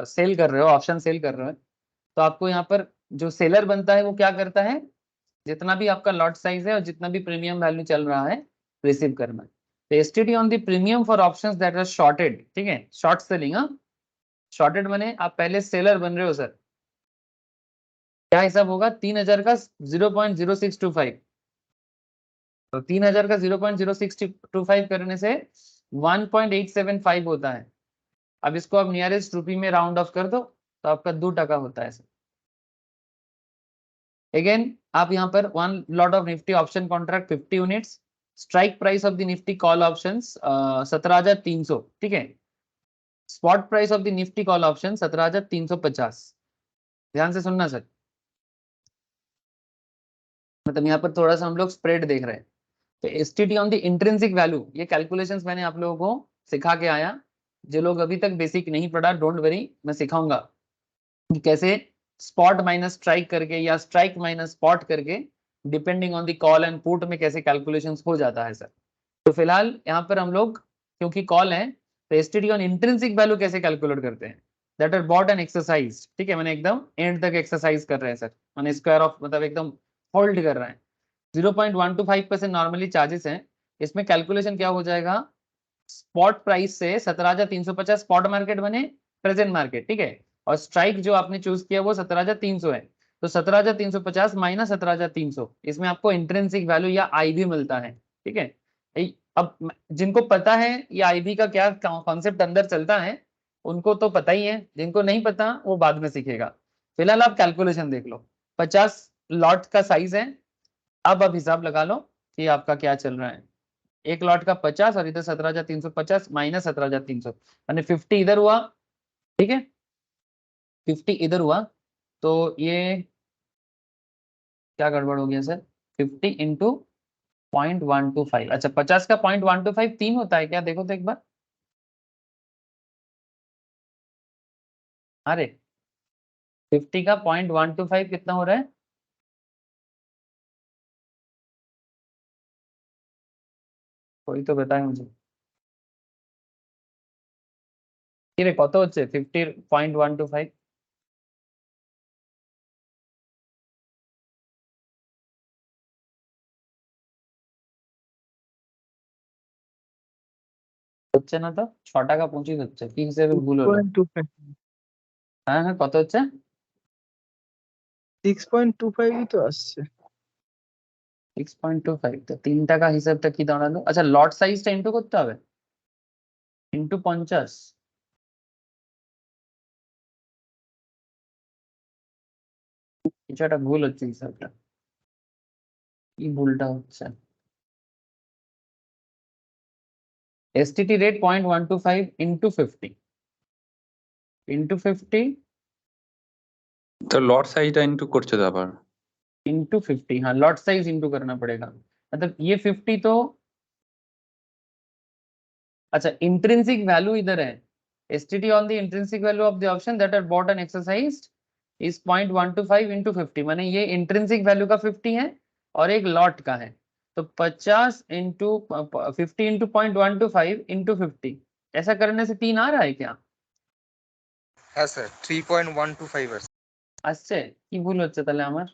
सेल कर रहे हो, ऑप्शन सेल कर रहे हो, तो आपको यहाँ पर जो सेलर बनता है वो क्या करता है, जितना भी आपका लॉट साइज है और जितना भी प्रीमियम वैल्यू चल रहा है रिसीव करना है। तो STD on the premium for options that are shorted, ठीक है, शॉर्ट सेलिंग। हाँ, शॉर्टेड बने आप पहले सेलर बन रहे हो सर, क्या हिसाब होगा, 3000 का 0.0625, तो 3000 का 0.0625 करने से 1.875 होता है। अब इसको आप नियरेस्ट रुपी में राउंड ऑफ कर दो तो आपका 2% होता है सर। अगेन आप यहाँ पर one lot of Nifty option contract 50 units, strike price of the Nifty call options 17,300, ठीक है, spot price of the Nifty call option 17,350। ध्यान से सुनना सर, मतलब यहाँ पर थोड़ा सा हम लोग स्प्रेड देख रहे हैं। तो STD on the intrinsic value, ये कैलकुलेशंस मैंने आप लोगों को सिखा के आया। जो लोग अभी तक बेसिक नहीं पढ़ा, डोंट वरी, मैं सिखाऊंगा कि कैसे स्पॉट माइनस स्ट्राइक करके या स्ट्राइक माइनस स्पॉट करके depending on the call and put में कैसे कैलकुलेशंस हो जाता है सर। तो फिलहाल यहाँ पर हम लोग क्योंकि कॉल है, तो एसटीडी ऑन इंट्रिंसिक वैल्यू कैसे कैलकुलेट करते हैं, that are bought and exercise, ठीक है, मैंने एकदम एंड तक एक्सरसाइज कर रहे हैं सर, मैंने स्क्वायर ऑफ मतलब एकदम होल्ड कर रहे हैं। 0.125% नॉर्मली चार्जेस हैं। इसमें कैलकुलेशन क्या हो जाएगा, स्पॉट प्राइस से 17,350 स्पॉट मार्केट बने प्रेजेंट मार्केट, ठीक है, और स्ट्राइक जो आपने चूज किया वो 17,300 है, तो 17,350 माइनस 17,300, इसमें आपको इंट्रिंसिक वैल्यू या आईवी मिलता है, ठीक है। अब जिनको पता है ये आईवी का क्या कॉन्सेप्ट अंदर चलता है उनको तो पता ही है, जिनको नहीं पता वो बाद में सीखेगा। फिलहाल आप कैलकुलेशन देख लो, 50 लॉट का साइज है। अब आप हिसाब लगा लो कि आपका क्या चल रहा है, एक लॉट का 50 और इधर 17,350 माइनस 17,300, यानी 50 इधर हुआ, ठीक है, 50 इधर हुआ, तो ये क्या गड़बड़ हो गया सर, 50 इंटू 0.125, अच्छा 50 का 0.125 3 होता है क्या, देखो तो एक बार, अरे 50 का 0.125 कितना हो रहा है, कोई तो बताए मुझे, ये কত হচ্ছে 50.125, হচ্ছে না তো, 6 টাকা 25 হচ্ছে, কি হিসেবে ভুল হলো, 6.25 হ্যাঁ হ্যাঁ কত হচ্ছে, 6.25 তো আসছে। 6.25, তো 3 টাকা হিসাবটা কি দাঁড়ালো, আচ্ছা লট সাইজটা ইনটু করতে হবে, ইনটু 50, কিছু একটা ভুল হচ্ছে হিসাবটা, কি ভুলটা হচ্ছে, এসটিটি রেট 0.125 ইনটু 50 ইনটু 50 तो लॉट साइजটা ইনটু করছে তো আবার इंटू 50, हाँ लॉट साइज इंटू करना पड़ेगा, मतलब ये 50 तो, अच्छा इंट्रिंसिक वैल्यू इधर है, STT on the intrinsic value of the option that are bought and exercised is 0.125 into 50, माने ये इंट्रिंसिक वैल्यू का 50 है और एक लॉट का है, तो 50 इंटू 50 इंटू 0.125 इंटू 50, ऐसा करने से 3 आ रहा है क्या, হ্যাঁ স্যার 3.125 আছে আসছে, কি ভুল হচ্ছে তাহলে আমার,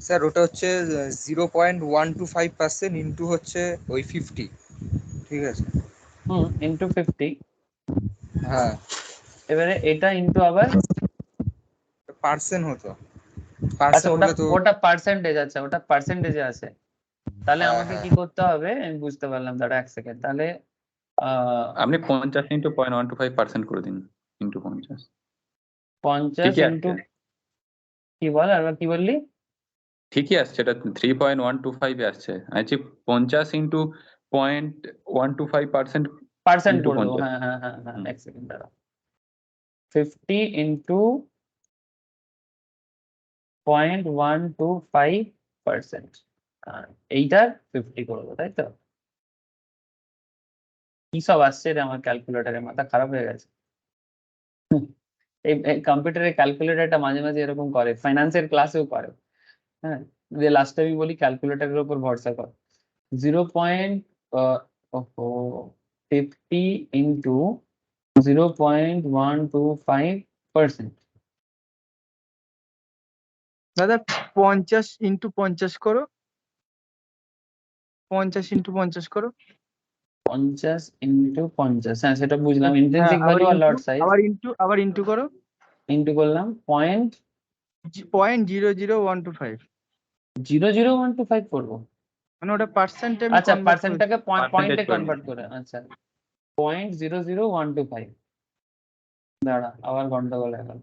স্যার ওটা হচ্ছে 0.125% ইনটু হচ্ছে ওই 50 ঠিক আছে इंटू 50, হ্যাঁ এবারে এটা ইনটু আবার, পার্সেন্ট হতো আচ্ছা পার্সেন্ট ওটা হলে তো ওটা পার্সেন্টেজ, আচ্ছা ওটা পার্সেন্টেজে আছে, তাহলে হ্যাঁ আমাকে হ্যাঁ কি করতে হবে আমি বুঝতে পারলাম, দাঁড়া এক সেকেন্ড, তাহলে আপনি 50 ইনটু 0.125% করে দিন ইনটু 50 50 ঠিকই ইন্টু, আসছে কি বল আর কি বললি, ঠিকই আসছে, এটা 3.125 এ আসছে, আচ্ছা 50 ইনটু 0.125% পার্সেন্ট ইনটু করে দেবো, 50 হ্যাঁ হ্যাঁ হ্যাঁ হ্যাঁ, হুম। এক সেকেন্ড দাঁড়া, 50 ইন্টু 0.125%, এইটার 50 করবো, তাই তো, কি সব আসছে রে আমার ক্যালকুলেটারে, মাথা খারাপ হয়ে গেছে, এই কম্পিউটারে ক্যালকুলেটরটা মাঝে মাঝে এরকম করে, ফাইন্যান্সের ক্লাসেও করে। হ্যাঁ, যে লাস্টে আমি বলি ক্যালকুলেটরের উপর ভরসা কর। 0.50 ইন্টু 0.125%। দাদা 50 ইন্টু 50 করো, 50 ইন্টু 50 করো। 50 ইন্টু 50, হ্যাঁ সেটা বুঝলাম, হ্যাঁ, ইন্ট্রিনসিক আবার ভ্যালু আর ইন্টু, লট সাইজ। আবার ইন্টু করো, ইন্টু করলাম 0.00125। 0.00125 করবো। মানে ওটা পার্সেন্টে আমি আচ্ছা, কনভার্ট করেছি। পার্সেন্টটাকে পয়েন্টে Percentage করে কনভার্ট করে, আচ্ছা 0.00125। দাঁড়া, আবার গন্ডগোল হয়ে গেল।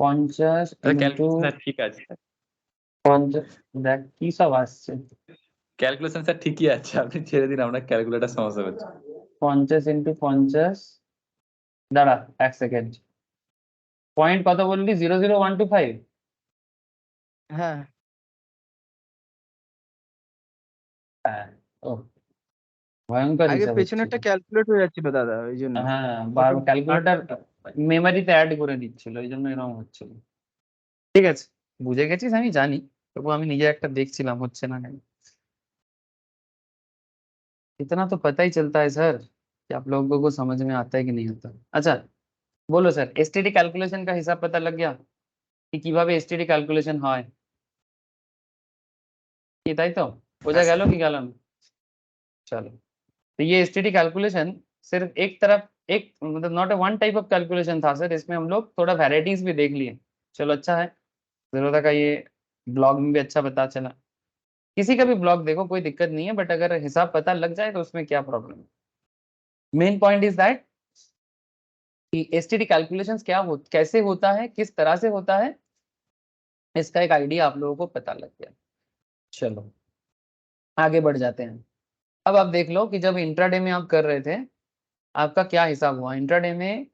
50 ইন্টু ক্যালকুলেশন ঠিক আছে, 50, দেখ কি সব আসছে। ক্যালকুলেশন স্যার ঠিকই আছে, আপনি ছেড়ে দিন, আমরা ক্যালকুলেটর সমস্যা হচ্ছে। 50 ইন্টু 50, দাঁড়া এক সেকেন্ড, পয়েন্ট কত বললি? 0.00125। হ্যাঁ, হ্যাঁ, ও ভয়ঙ্কর আগে হিসাব হচ্ছিল। পেছনেরটা ক্যালকুলেট হয়ে যাচ্ছিল দাদা, ওই জন্য। হ্যাঁ, অটো- ক্যালকুলেটর মেমোরিতে অ্যাড করে দিচ্ছিল, এই জন্য এরকম হচ্ছিল। ঠিক আছে, বুঝে গেছিস আমি জানি, তবু আমি নিজে একটা দেখছিলাম হচ্ছে না কেন। इतना तो पता ही चलता है सर कि आप लोगों को समझ में आता है कि नहीं आता। अच्छा বলো স্যার, এসটিডি ক্যালকুলেশন का হিসাব पता लग गया कि কিভাবে এসটিডি ক্যালকুলেশন হয়? কি তাই তো বোঝা গেল কি গেল না? चलो, तो ये एसटीडी कैलकुलेशन सिर्फ एक तरफ, एक मतलब not a one type of calculation था सर, इसमें हम लोग थोड़ा वैरायटीज भी देख लिए। चलो अच्छा है, जरूरत का ये ब्लॉग में भी अच्छा पता चला। किसी का भी ब्लॉग देखो कोई दिक्कत नहीं है, बट अगर हिसाब पता लग जाए तो उसमें क्या प्रॉब्लम है। मेन पॉइंट इज दैट कि एसटीडी कैलकुलेशन क्या कैसे होता है, किस तरह से होता है, इसका एक आइडिया आप लोगों को पता लग गया। चलो आगे बढ़ जाते हैं। अब आप देख लो कि जब इंट्राडे में आप कर रहे थे, आपका क्या हिसाब हुआ इंट्राडे में।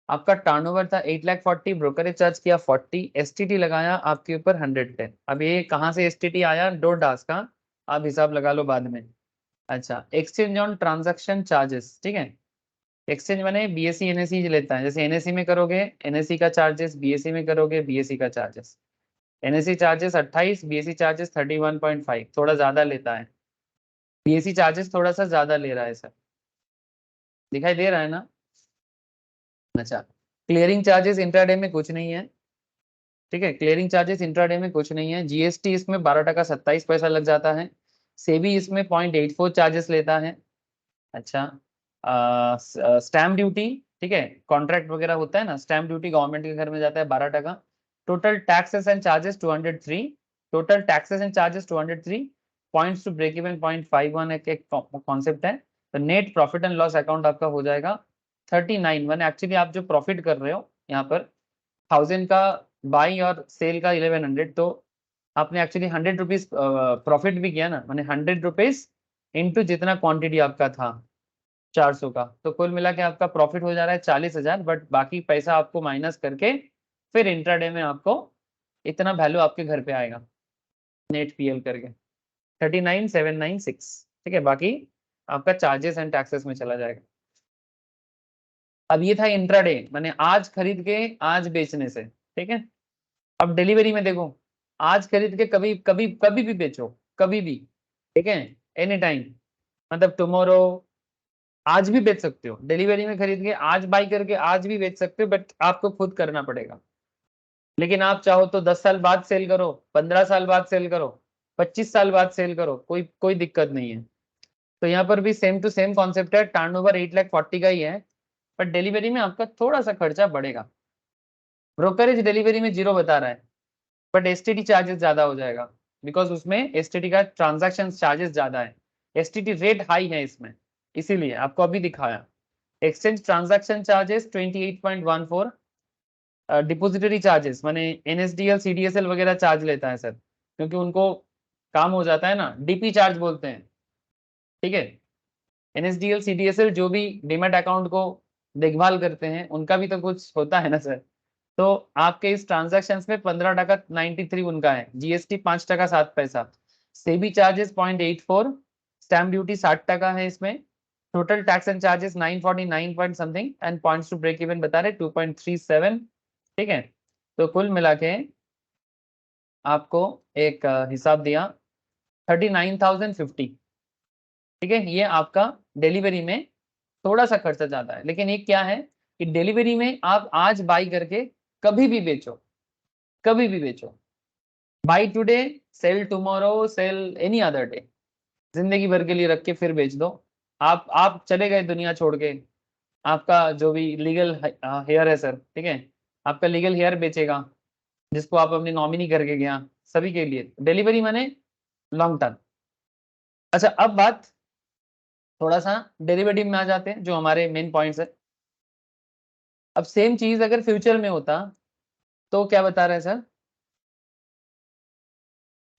आपका टर्नओवर था 8,40,000, ब्रोकरेज चार्ज किया 40, एसटीटी लगाया आपके ऊपर 110। अब ये कहाँ से एसटीटी आया? डोडास का, आप हिसाब लगा लो बाद में। अच्छा, एक्सचेंज ऑन ट्रांजैक्शन चार्जेस, ठीक है, एक्सचेंज माने बीएससी एनएससी लेता है। जैसे एनएससी में करोगे एनएससी का चार्जेस, बीएससी में करोगे बीएससी का charges. NSC charges 28, BSc charges 31.5, थोड़ा ज्यादा लेता है। बीएससी चार्जेस थोड़ा सा ज्यादा ले रहा है सर, दिखाई दे रहा है ना? अच्छा, क्लियरिंग चार्जेस इंट्राडे में कुछ नहीं है, ठीक है, क्लियरिंग चार्जेस इंट्राडे में कुछ नहीं है। जीएसटी इसमें 12 टका 27 पैसा लग जाता है। सेबी इसमें 0.84 चार्जेस लेता है। अच्छा, स्टैम्प ड्यूटी, ठीक है, कॉन्ट्रैक्ट वगैरह होता है ना, स्टैम्प ड्यूटी गवर्नमेंट के घर में जाता है 12 टका। Total taxes and charges 203, total taxes and charges 203, points to break even 0.51 एक कॉन्सेप्ट है। तो net profit and loss account आपका हो जाएगा 39। मैंने एक्चुअली आप जो प्रॉफिट कर रहे हो यहाँ पर 1000 का बाई और सेल का 1100, तो आपने एक्चुअली 100 रुपीज प्रॉफिट भी किया ना, मैंने 100 रुपीज इंटू जितना क्वांटिटी आपका था 400 का, तो कुल मिला के आपका प्रॉफिट हो जा रहा है 40,000। बट बाकी पैसा आपको माइनस करके फिर इंट्राडे में आपको इतना वैल्यू आपके घर पे आएगा नेट पीएल करके 39,796, ठीक है, बाकी आपका चार्जेस एंड टैक्सेस में चला जाएगा। अब ये था इंट्राडे, मैंने आज खरीद के आज बेचने से, ठीक है। अब डिलीवरी में देखो, आज खरीद के कभी कभी कभी भी बेचो, कभी भी, ठीक है, एनी टाइम, मतलब टुमारो, आज भी बेच सकते हो। डिलीवरी में खरीद के आज बाई करके आज भी बेच सकते हो, बट आपको खुद करना पड़ेगा। लेकिन आप चाहो तो 10 साल बाद सेल करो, 15 साल बाद सेल करो, 25 साल बाद सेल करो, कोई कोई दिक्कत नहीं है। तो यहाँ पर भी सेम टू सेम कॉन्सेप्ट है, टर्नओवर 8,40,000 का ही है, बट डिलीवरी में आपका थोड़ा सा खर्चा बढ़ेगा। ब्रोकरेज डिलीवरी में 0 बता रहा है, बट एसटीडी चार्जेस ज्यादा हो जाएगा, बिकॉज उसमें एसटीडी का ट्रांजैक्शन चार्जेस ज्यादा है, एसटीडी रेट हाई है इसमें, इसीलिए आपको अभी दिखाया। Exchange transaction charges 28.14, depository charges माने एनएसडीएल सीडीएसएल वगैरह चार्ज लेता है सर, क्योंकि उनको काम हो जाता है ना, डीपी चार्ज बोलते हैं, ठीक है। एनएसडीएल सीडीएसएल जो भी डीमैट अकाउंट को देखभाल करते हैं उनका भी तो कुछ होता है ना सर। तो आपके इस ट्रांजैक्शन में 15 टका 93 उनका है, जीएसटी 5 टका 7 पैसा, सेबी चार्जेस 0.84, स्टैम्प ड्यूटी 60 टका है इसमें, total tax and charges 949 point something and points to break even बता रहे 2.37। ठीक है, तो कुल मिला के आपको एक हिसाब दिया 39,050। ठीक है, ये आपका डिलीवरी में थोड़ा सा खर्चा ज्यादा है, लेकिन एक क्या है कि डिलीवरी में आप आज बाई करके कभी भी बेचो, कभी भी बेचो, buy today sell tomorrow sell any other day, जिंदगी भर के लिए रख के फिर बेच दो। आप चले गए दुनिया छोड़ के, आपका जो भी लीगल हेयर है सर, ठीक है, आपका लीगल हेयर बेचेगा जिसको आप अपनी नॉमिनी करके गया, सभी के लिए डिलीवरी माने लॉन्ग टर्म। अच्छा, अब बात थोड़ा सा डेरिवेटिव में आ जाते हैं जो हमारे मेन पॉइंट्स है। अब सेम चीज अगर फ्यूचर में होता तो क्या बता रहे हैं सर,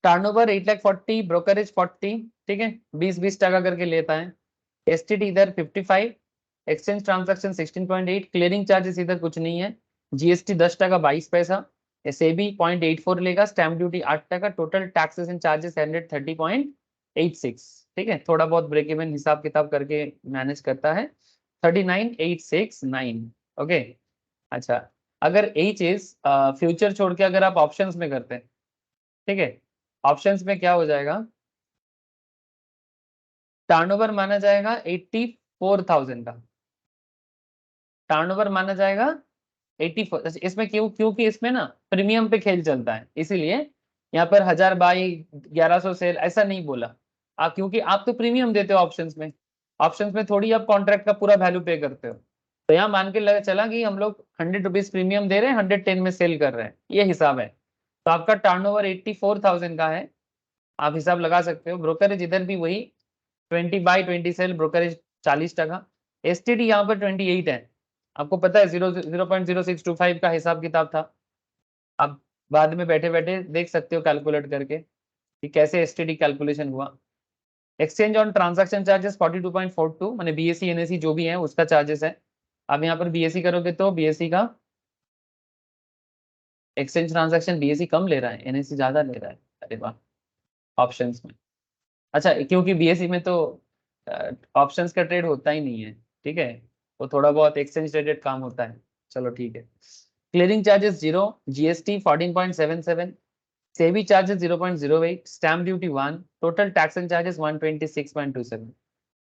टर्नओवर 8,40,000, ब्रोकरेज 40, ठीक है, 20-20 टका करके लेता है, एसटीडी इधर 55, एक्सचेंज ट्रांजैक्शन 16.8, क्लियरिंग चार्जेस इधर कुछ नहीं है, जीएसटी 10 टका 22 पैसा, एसएबी 0.84 लेगा, स्टैम्प ड्यूटी 8 टका, टोटल टैक्सेस एंड चार्जेस 130.86। ठीक है, थोड़ा बहुत ब्रेक इवन हिसाब किताब करके मैनेज करता है 39,869। ओके, अच्छा, अगर यही चीज फ्यूचर छोड़ के अगर आप ऑप्शंस में करते हैं, ठीक है, ऑप्शंस में क्या हो जाएगा, टर्नओवर माना जाएगा 84,000 का, टर्नओवर माना जाएगा 84। इसमें क्योंकि इसमें ना प्रीमियम पे खेल चलता है, इसीलिए यहाँ पर 1000 बाई 1100 सेल ऐसा नहीं बोला। क्योंकि आप तो प्रीमियम देते हो ऑप्शंस में, ऑप्शंस में थोड़ी आप कॉन्ट्रैक्ट का पूरा वैल्यू पे करते हो, तो यहाँ मान के चला कि हम लोग 100 रुपीज प्रीमियम दे रहे हैं, 110 में सेल कर रहे हैं, ये हिसाब है। तो आपका टर्नओवर 84,000 का है, आप हिसाब लगा सकते हो। ब्रोकरेज इधर भी वही 20/20 सेल, ब्रोकरेज 40 टका, एसटीडी यहाँ पर 28 है, आपको पता है 0.0625 का हिसाब किताब था। आप बाद में बैठे बैठे देख सकते हो कैलकुलेट करके कि कैसे एसटीडी कैलकुलेशन हुआ। एक्सचेंज ऑन ट्रांजैक्शन चार्जेस 42.42, माने बीएससी एनएससी जो भी है उसका चार्जेस है। आप यहाँ पर बीएससी करोगे तो बीएससी का एक्सचेंज ट्रांजैक्शन बीएससी कम ले रहा है, एनएससी ज्यादा ले रहा है। अरे वाह, ऑप्शंस में। अच्छा, क्योंकि बीएससी में तो ऑप्शंस का ट्रेड होता ही नहीं है, ठीक है, वो थोड़ा बहुत एक्सचेंज ट्रेडेड काम होता है। चलो ठीक है, clearing charges 0, GST 14.77, SEBI charges 0.08, stamp duty 1, total tax and charges 126.27।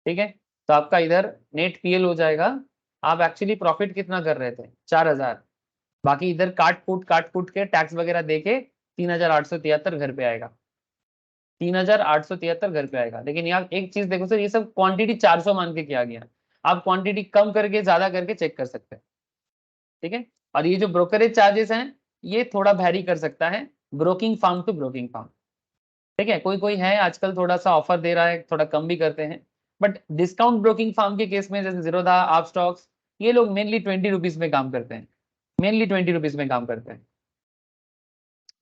ठीक है, तो आपका इधर नेट पीएल हो जाएगा। आप एक्चुअली प्रॉफिट कितना कर रहे थे, 4,000, बाकी इधर काट कूट के टैक्स वगैरह दे के 3,873 घर पे आएगा, 3,873 घर पे आएगा। लेकिन यहाँ एक चीज देखो सर, ये सब क्वांटिटी 400 मान के किया गया, आप क्वांटिटी कम करके ज्यादा करके चेक कर सकते हैं। ठीक है, और ये जो ब्रोकरेज चार्जेस हैं ये थोड़ा वैरी कर सकता है broking firm to broking firm. ठीक है, कोई कोई है आजकल थोड़ा सा ऑफर दे रहा है, थोड़ा कम भी करते हैं, बट डिस्काउंट ब्रोकिंग फार्म के केस में जैसे जीरोधा, आप स्टॉक्स, ये लोग मेनली 20 रुपीज में काम करते हैं, मेनली 20 रुपीज में काम करते हैं।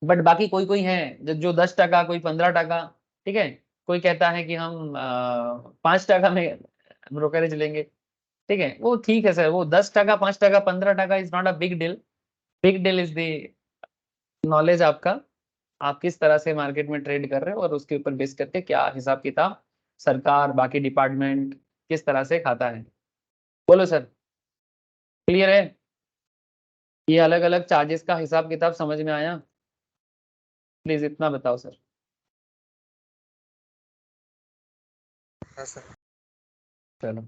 बट बाकी कोई कोई है जो 10 टका, कोई 15 टका, ठीक है, कोई कहता है कि हम 5 टका में ब्रोकरेज लेंगे। ठीक है, वो ठीक है सर, वो 10 टका, 5 टका, 15 टका is not a big deal. Big deal is the knowledge आपका, आप किस तरह से मार्केट में ट्रेड कर रहे हो और उसके ऊपर बेस करके क्या हिसाब किताब सरकार बाकी डिपार्टमेंट किस तरह से खाता है। बोलो सर, क्लियर है? ये अलग अलग चार्जेस का हिसाब किताब समझ में आया? प्लीज इतना बताओ सर। हाँ सर। चलो,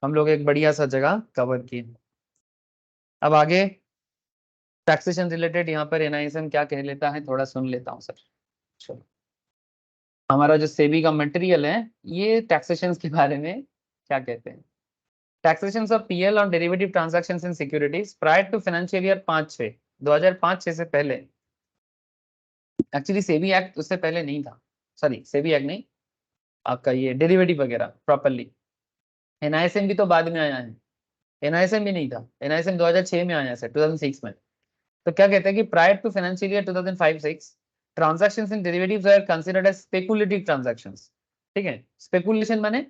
हम लोग एक बढ़िया सा जगह कवर किए। अब आगे टैक्सेशन रिलेटेड यहाँ पर एनआईएसएम क्या कह लेता है थोड़ा सुन लेता हूँ सर। चलो, हमारा जो सेबी का मटेरियल है ये टैक्सेशन के बारे में क्या कहते हैं। Taxation of PL on derivative transactions in securities prior to financial year 5/6 2005-6 से पहले, एक्चुअली सेबी एक्ट उससे पहले नहीं था, सॉरी सेबी एक्ट नहीं, आपका ये डेरिवेटिव वगैरह प्रॉपरली। एनआईएसएम भी तो बाद में आया है, एनआईएसएम भी नहीं था, एनआईएसएम 2006 में आया है, 2006 में। तो क्या कहते हैं कि prior to financial year 2005-6 transactions in derivatives are considered as speculative transactions. ठीक है, स्पेकुलेशन माने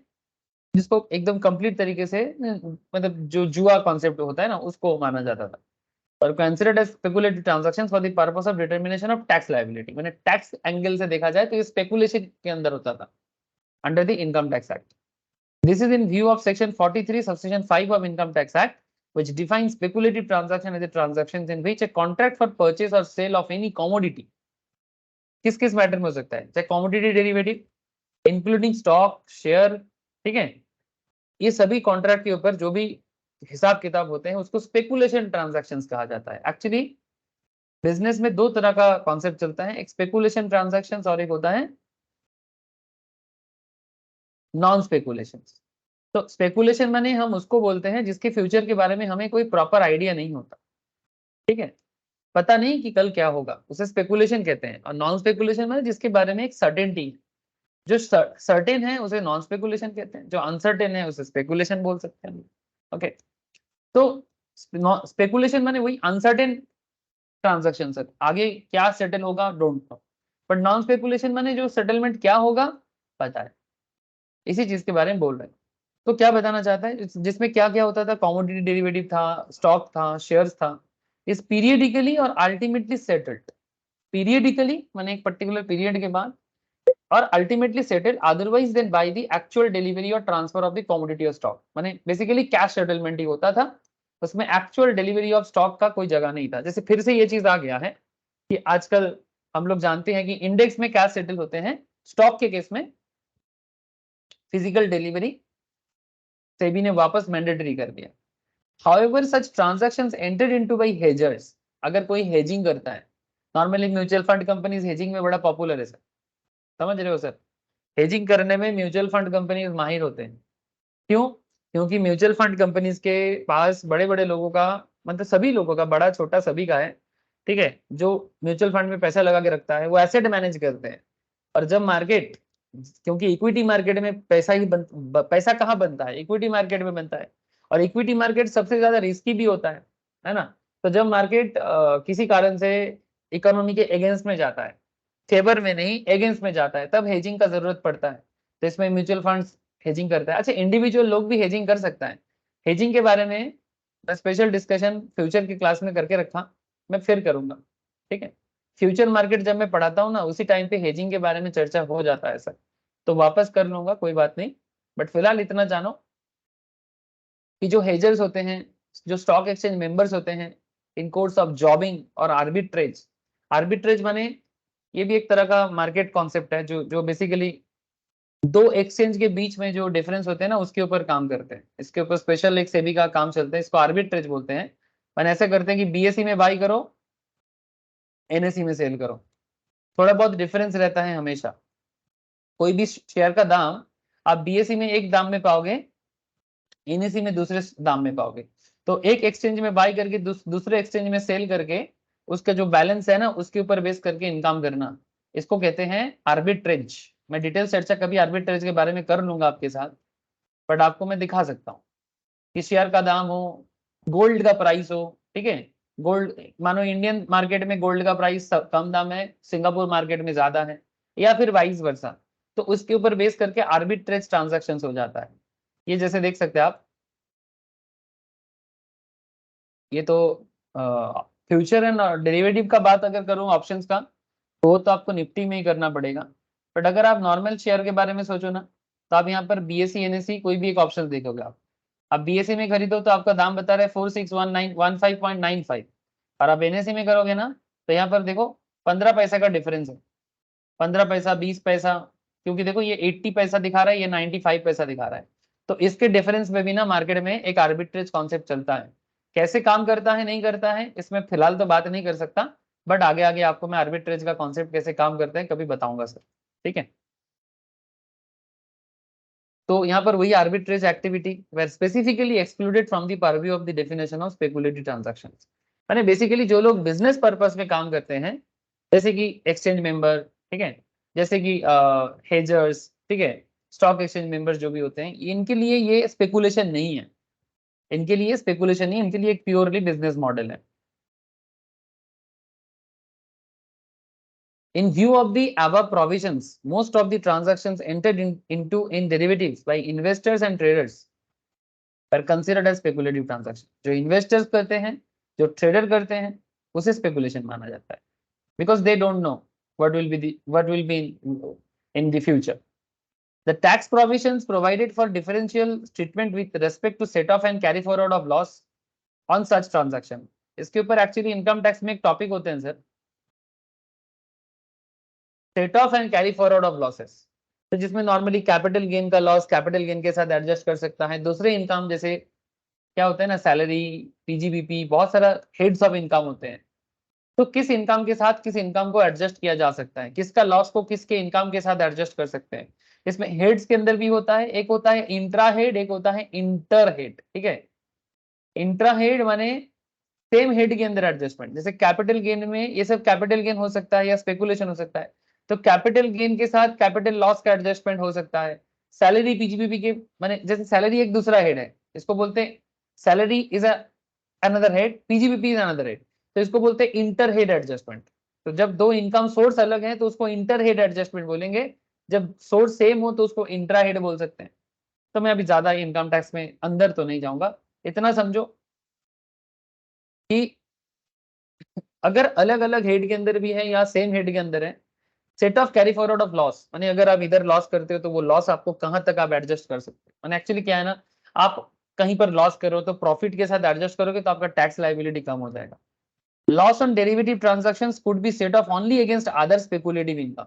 जिसको एकदम कंप्लीट तरीके से मतलब जो जुआ कॉन्सेप्ट होता है ना उसको माना जाता था, और considered as speculative transactions for the purpose of determination of tax liability. मैंने टैक्स एंगल से देखा जाए तो ये स्पेकुलेशन के अंदर होता था under the income tax act. This is in view of section 43 subsection 5 of Income Tax Act, which defines speculative transaction as a transactions in which a contract for purchase or sale of any commodity किस किस मैटर में हो सकता है, चाहे commodity derivative including stock share, ठीक है, ये सभी कॉन्ट्रैक्ट के ऊपर जो भी हिसाब किताब होते हैं उसको स्पेकुलेशन ट्रांजैक्शंस कहा जाता है। एक्चुअली बिजनेस में दो तरह का कॉन्सेप्ट चलता है, एक स्पेकुलेशन ट्रांजैक्शंस और एक होता है नॉन स्पेकुलेशन। तो स्पेकुलेशन माने हम उसको बोलते हैं जिसके फ्यूचर के बारे में हमें कोई प्रॉपर आइडिया नहीं होता, ठीक है, पता नहीं कि कल क्या होगा, उसे स्पेकुलेशन कहते हैं। और नॉन स्पेकुलेशन माने जिसके बारे में एक सर्टेनिटी, जो सर्टेन है उसे नॉन स्पेकुलेशन कहते हैं, जो अनसर्टेन है उसे स्पेकुलेशन बोल सकते हैं। ओके, तो स्पेकुलेशन माने वही अनसर्टेन ट्रांजैक्शन, सर आगे क्या सेटल होगा don't know, but non speculation माने जो सेटलमेंट क्या होगा पता है, इसी चीज के बारे में बोल रहे हैं। तो क्या बताना चाहता है, जिसमें क्या क्या होता था, कॉमोडिटी डेरिवेटिव था, स्टॉक था, शेयर्स था, इस पीरियडिकली और अल्टीमेटली सेटल्ड, पीरियडिकली माने एक पर्टिकुलर पीरियड के बाद, और ultimately settled otherwise than by the actual delivery और ट्रांसफर ऑफ द कमोडिटी और स्टॉक, माने बेसिकली कैश सेटलमेंट ही होता था, उसमें एक्चुअल डिलीवरी ऑफ स्टॉक का कोई जगह नहीं था। जैसे फिर से ये चीज आ गया है कि आजकल हम लोग जानते हैं कि इंडेक्स में कैश सेटल होते हैं, स्टॉक के केस में फिजिकल डिलीवरी सेबी ने वापस मैंडेटरी कर दिया। However such transactions entered into by hedgers, अगर कोई हेजिंग करता है, normally mutual fund companies hedging में बड़ा पॉपुलर है सर, समझ रहे हो सर, हेजिंग करने में म्यूचुअल फंड कंपनीज माहिर होते हैं। क्यों? क्योंकि म्यूचुअल फंड कंपनीज के पास बड़े बड़े लोगों का, मतलब सभी लोगों का, बड़ा छोटा सभी का है, ठीक है, जो म्यूचुअल फंड में पैसा लगा के रखता है वो एसेट मैनेज करते हैं। और जब मार्केट, क्योंकि इक्विटी मार्केट में पैसा ही पैसा कहाँ बनता है, इक्विटी मार्केट में बनता है, और इक्विटी मार्केट सबसे ज्यादा रिस्की भी होता है ना। तो जब मार्केट किसी कारण से इकोनॉमी के अगेंस्ट में जाता है, फेवर में नहीं अगेंस्ट में जाता है, तब हेजिंग का जरूरत पड़ता है। तो इसमें म्यूचुअल फंड्स हेजिंग करता है। अच्छा, इंडिविजुअल लोग भी हेजिंग कर सकता है। हेजिंग के बारे में मैं स्पेशल डिस्कशन फ्यूचर की क्लास में करके रखा, मैं फिर करूंगा, ठीक है। फ्यूचर मार्केट जब मैं पढ़ाता हूँ ना, उसी टाइम पे हेजिंग के बारे में चर्चा हो जाता है सर, तो वापस कर लूंगा, कोई बात नहीं। बट फिलहाल इतना जानो कि जो हेजर्स होते हैं, जो स्टॉक एक्सचेंज मेंबर्स होते हैं, इन कोर्स ऑफ जॉबिंग और आर्बिट्रेज, आर्बिट्रेज माने ये भी एक तरह का मार्केट कॉन्सेप्ट है, जो बेसिकली दो एक्सचेंज के बीच में जो डिफरेंस होते हैं ना, उसके ऊपर काम करते हैं। इसके ऊपर स्पेशल एक सेबी का काम चलता है, इसको आर्बिट्रेज बोलते हैं। मैंने ऐसे करते हैं कि बीएसई में बाई करो, एनएसई में सेल करो, थोड़ा बहुत डिफरेंस रहता है हमेशा। कोई भी शेयर का दाम आप बीएसई में एक दाम में पाओगे, एनएसई में दूसरे दाम में पाओगे। तो एक एक्सचेंज में बाई करके दूसरे एक्सचेंज में सेल करके उसका जो बैलेंस है ना, उसके ऊपर बेस करके इनकम करना, इसको कहते हैं आर्बिट्रेज। मैं डिटेल चर्चा कभी आर्बिट्रेज के बारे में कर लूंगा आपके साथ, बट आपको मैं दिखा सकता हूँ कि शेयर का दाम हो, गोल्ड का प्राइस हो, ठीक है, गोल्ड मानो इंडियन मार्केट में गोल्ड का प्राइस कम दाम है, सिंगापुर मार्केट में ज्यादा है, या फिर वाइस वर्सा, तो उसके ऊपर बेस करके आर्बिट्रेज ट्रांजैक्शंस हो जाता है। ये जैसे देख सकते हैं आप, ये तो फ्यूचर एंड डेरिवेटिव का बात अगर करूं ऑप्शंस का, तो आपको निफ्टी में ही करना पड़ेगा। बट अगर आप नॉर्मल शेयर के बारे में सोचो ना, तो आप यहाँ पर बीएसई एनएसई कोई भी एक ऑप्शन देखोगे आप बीएसई में खरीदो तो आपका दाम बता रहे 461915.95, और आप एनएसई में करोगे ना, तो यहाँ पर देखो 15 पैसा का डिफरेंस है, 15 पैसा 20 पैसा, क्योंकि देखो ये 80 पैसा दिखा रहा है, ये 95 पैसा दिखा रहा है। तो इसके डिफरेंस में भी ना मार्केट में एक आर्बिट्रेज कॉन्सेप्ट चलता है। कैसे काम करता है नहीं करता है इसमें फिलहाल तो बात नहीं कर सकता, बट आगे आगे आपको मैं आर्बिट्रेज का कॉन्सेप्ट कैसे काम करता है कभी बताऊंगा सर, ठीक है। तो यहाँ पर वही arbitrage activity were specifically excluded from the purview of the definition of speculative transactions, यानी बेसिकली जो लोग बिजनेस पर्पस में काम करते हैं, जैसे कि एक्सचेंज मेंबर, ठीक है, जैसे कि हेजर्स, ठीक है, स्टॉक एक्सचेंज मेंबर्स जो भी होते हैं, इनके लिए ये स्पेकुलेशन नहीं है, इनके लिए स्पेकुलेशन नहीं, इनके लिए एक प्योरली बिजनेस मॉडल है। In view of the above provisions, most of the transactions entered into in derivatives by investors and traders are considered as speculative transaction. जो investors करते हैं, जो trader करते हैं, उसे speculation माना जाता है, because they don't know what will be in the future. The tax provisions provided for differential treatment with respect to set off and carry forward of loss on such transaction. इसके ऊपर एक्चुअली इनकम टैक्स में एक टॉपिक होते हैं sir, set of and carry forward of losses, तो जिसमें नॉर्मली कैपिटल गेन का लॉस कैपिटल गेन के साथ एडजस्ट कर सकता है। दूसरे इनकम जैसे क्या होते हैं ना, सैलरी, पीजीबीपी, बहुत सारा हेड्स ऑफ इनकम होते हैं। तो किस इनकम के साथ किस इनकम को एडजस्ट किया जा सकता है, किसका लॉस को किसके इनकम के साथ एडजस्ट कर सकते हैं। इसमें हेड्स के अंदर भी होता है, एक होता है इंट्रा हेड, एक होता है इंटर हेड। ठीक है, इंट्रा हेड माने सेम हेड के अंदर एडजस्टमेंट। जैसे कैपिटल गेन में ये सब कैपिटल गेन हो सकता है या स्पेकुलेशन हो सकता है, तो कैपिटल गेन के साथ कैपिटल लॉस का एडजस्टमेंट हो सकता है। सैलरी पीजीबीपी के माने जैसे सैलरी एक दूसरा हेड है, इसको बोलते हैं salary is another head, PGBP is another head, तो इसको बोलते हैं इंटर हेड एडजस्टमेंट। तो जब दो इनकम सोर्स अलग हैं तो उसको इंटर हेड एडजस्टमेंट बोलेंगे, जब सोर्स सेम हो तो उसको इंट्रा हेड बोल सकते हैं। तो मैं अभी ज्यादा इनकम टैक्स में अंदर तो नहीं जाऊंगा, इतना समझो कि अगर अलग अलग हेड के अंदर भी है या सेम हेड के अंदर है, set off carry forward of loss माने अगर आप इधर लॉस करते हो तो वो लॉस आपको कहां तक आप एडजस्ट कर सकते हो। माने एक्चुअली क्या है ना, आप कहीं पर लॉस करो तो प्रॉफिट के साथ एडजस्ट करोगे तो आपका टैक्स लायबिलिटी कम हो जाएगा। Loss on derivative transactions could be set of only against other speculative income.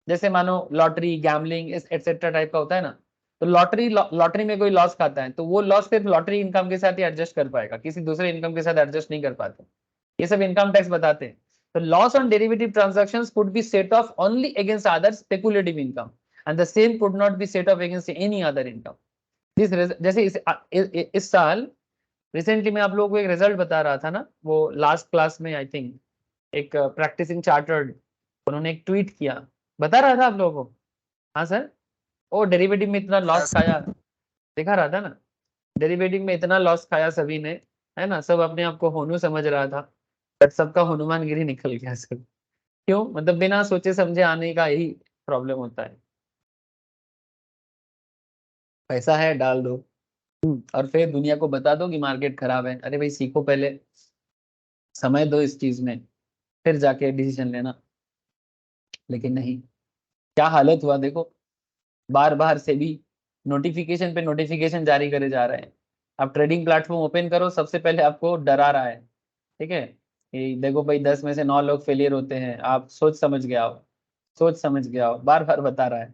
जैसे मानो लॉटरी, गैम्बलिंग एटसेट्रा टाइप का होता है ना, तो लॉटरी में कोई लॉस खाता है तो वो लॉस सिर्फ लॉटरी इनकम के साथ ही एडजस्ट कर पाएगा, किसी दूसरे इनकम के साथ एडजस्ट नहीं कर पाते। ये सब इनकम टैक्स बताते हैं। तो loss on derivative transactions could be set of only against other speculative income and the same could not be set of against any other income. जैसे इस साल रिसेंटली मैं आप लोगों को एक रिजल्ट बता रहा था ना, वो लास्ट क्लास में आई थिंक एक प्रैक्टिसिंग चार्टर्ड उन्होंने एक ट्वीट किया, बता रहा था आप लोगों को। हाँ सर, ओ डेरिवेटिव में इतना लॉस खाया, दिखा रहा था ना, डेरिवेटिव में इतना लॉस खाया सभी ने, है ना, सब अपने आप को होनू समझ रहा था, बट सबका हनुमान गिरी निकल गया सर। क्यों? मतलब बिना सोचे समझे आने का यही प्रॉब्लम होता है। पैसा है डाल दो और फिर दुनिया को बता दो कि मार्केट खराब है। अरे भाई सीखो पहले, समय दो इस चीज में, फिर जाके डिसीजन लेना। लेकिन नहीं, क्या हालत हुआ देखो, बार बार से भी नोटिफिकेशन पे नोटिफिकेशन जारी करे जा रहे हैं। आप ट्रेडिंग प्लेटफॉर्म ओपन करो, सबसे पहले आपको डरा रहा है, ठीक है, कि देखो भाई 10 में से 9 लोग फेलियर होते हैं, आप सोच समझ के आओ, सोच समझ के आओ, बार बार बता रहा है।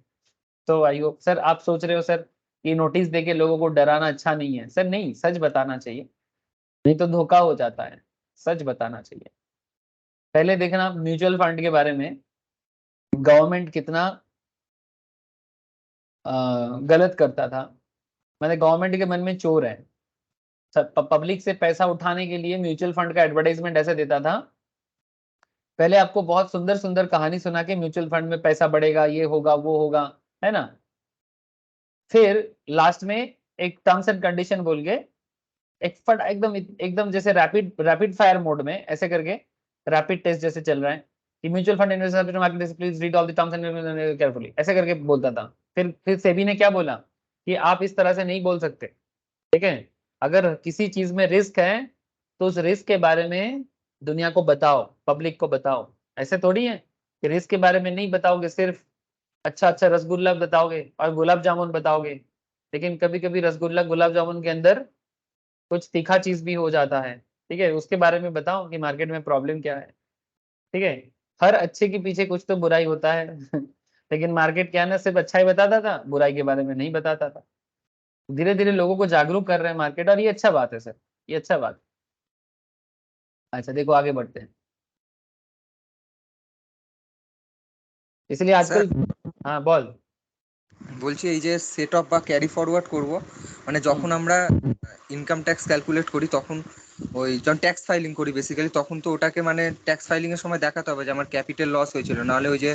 तो आई होप सर आप सोच रहे हो सर कि नोटिस देके लोगों को डराना अच्छा नहीं है। सर नहीं, सच बताना चाहिए, नहीं तो धोखा हो जाता है, सच बताना चाहिए। पहले देखना म्यूचुअल फंड के बारे में गवर्नमेंट कितना गलत करता था। मतलब गवर्नमेंट के मन में चोर है, पब्लिक से पैसा उठाने के लिए म्यूचुअल फंड का एडवर्टाइजमेंट ऐसे देता था। पहले आपको बहुत सुंदर सुंदर कहानी सुना के म्यूचुअल फंड में पैसा बढ़ेगा, ये होगा वो होगा, है ना, फिर लास्ट में एक टर्म्स एंड कंडीशन बोल के एक फट एकदम एकदम जैसे रैपिड रैपिड फायर मोड में ऐसे करके रैपिड टेस्ट जैसे चल रहा है कि mutual fund investor market please read all the terms and carefully, ऐसे करके बोलता था। फिर सेबी ने क्या बोला कि आप इस तरह से नहीं बोल सकते, ठीक है, अगर किसी चीज में रिस्क है तो उस रिस्क के बारे में दुनिया को बताओ, पब्लिक को बताओ। ऐसे थोड़ी है कि रिस्क के बारे में नहीं बताओगे, सिर्फ अच्छा अच्छा रसगुल्ला बताओगे और गुलाब जामुन बताओगे, लेकिन कभी कभी रसगुल्ला गुलाब जामुन के अंदर कुछ तीखा चीज भी हो जाता है, ठीक है, उसके बारे में बताओ कि मार्केट में प्रॉब्लम क्या है। ठीक है, हर अच्छे के पीछे कुछ तो बुराई होता है लेकिन मार्केट क्या है ना, सिर्फ अच्छा ही बताता था, बुराई के बारे में नहीं बताता था। धीरे धीरे लोगों को जागरूक कर रहे हैं मार्केट, और ये अच्छा बात है सर, ये अच्छा बात। अच्छा देखो आगे बढ़ते हैं, इसलिए স্যার आजकल हाँ বল। বলছি এই যে সেট অফ বা ক্যারি ফরওয়ার্ড করব, মানে যখন আমরা ইনকাম ট্যাক্স ক্যালকুলেট করি তখন ওই যখন ট্যাক্স ফাইলিং করি বেসিক্যালি, তখন তো ওটাকে মানে ট্যাক্স ফাইলিং এর সময় দেখাতে হবে যে আমার ক্যাপিটাল লস হয়েছিল, নাহলে ওই যে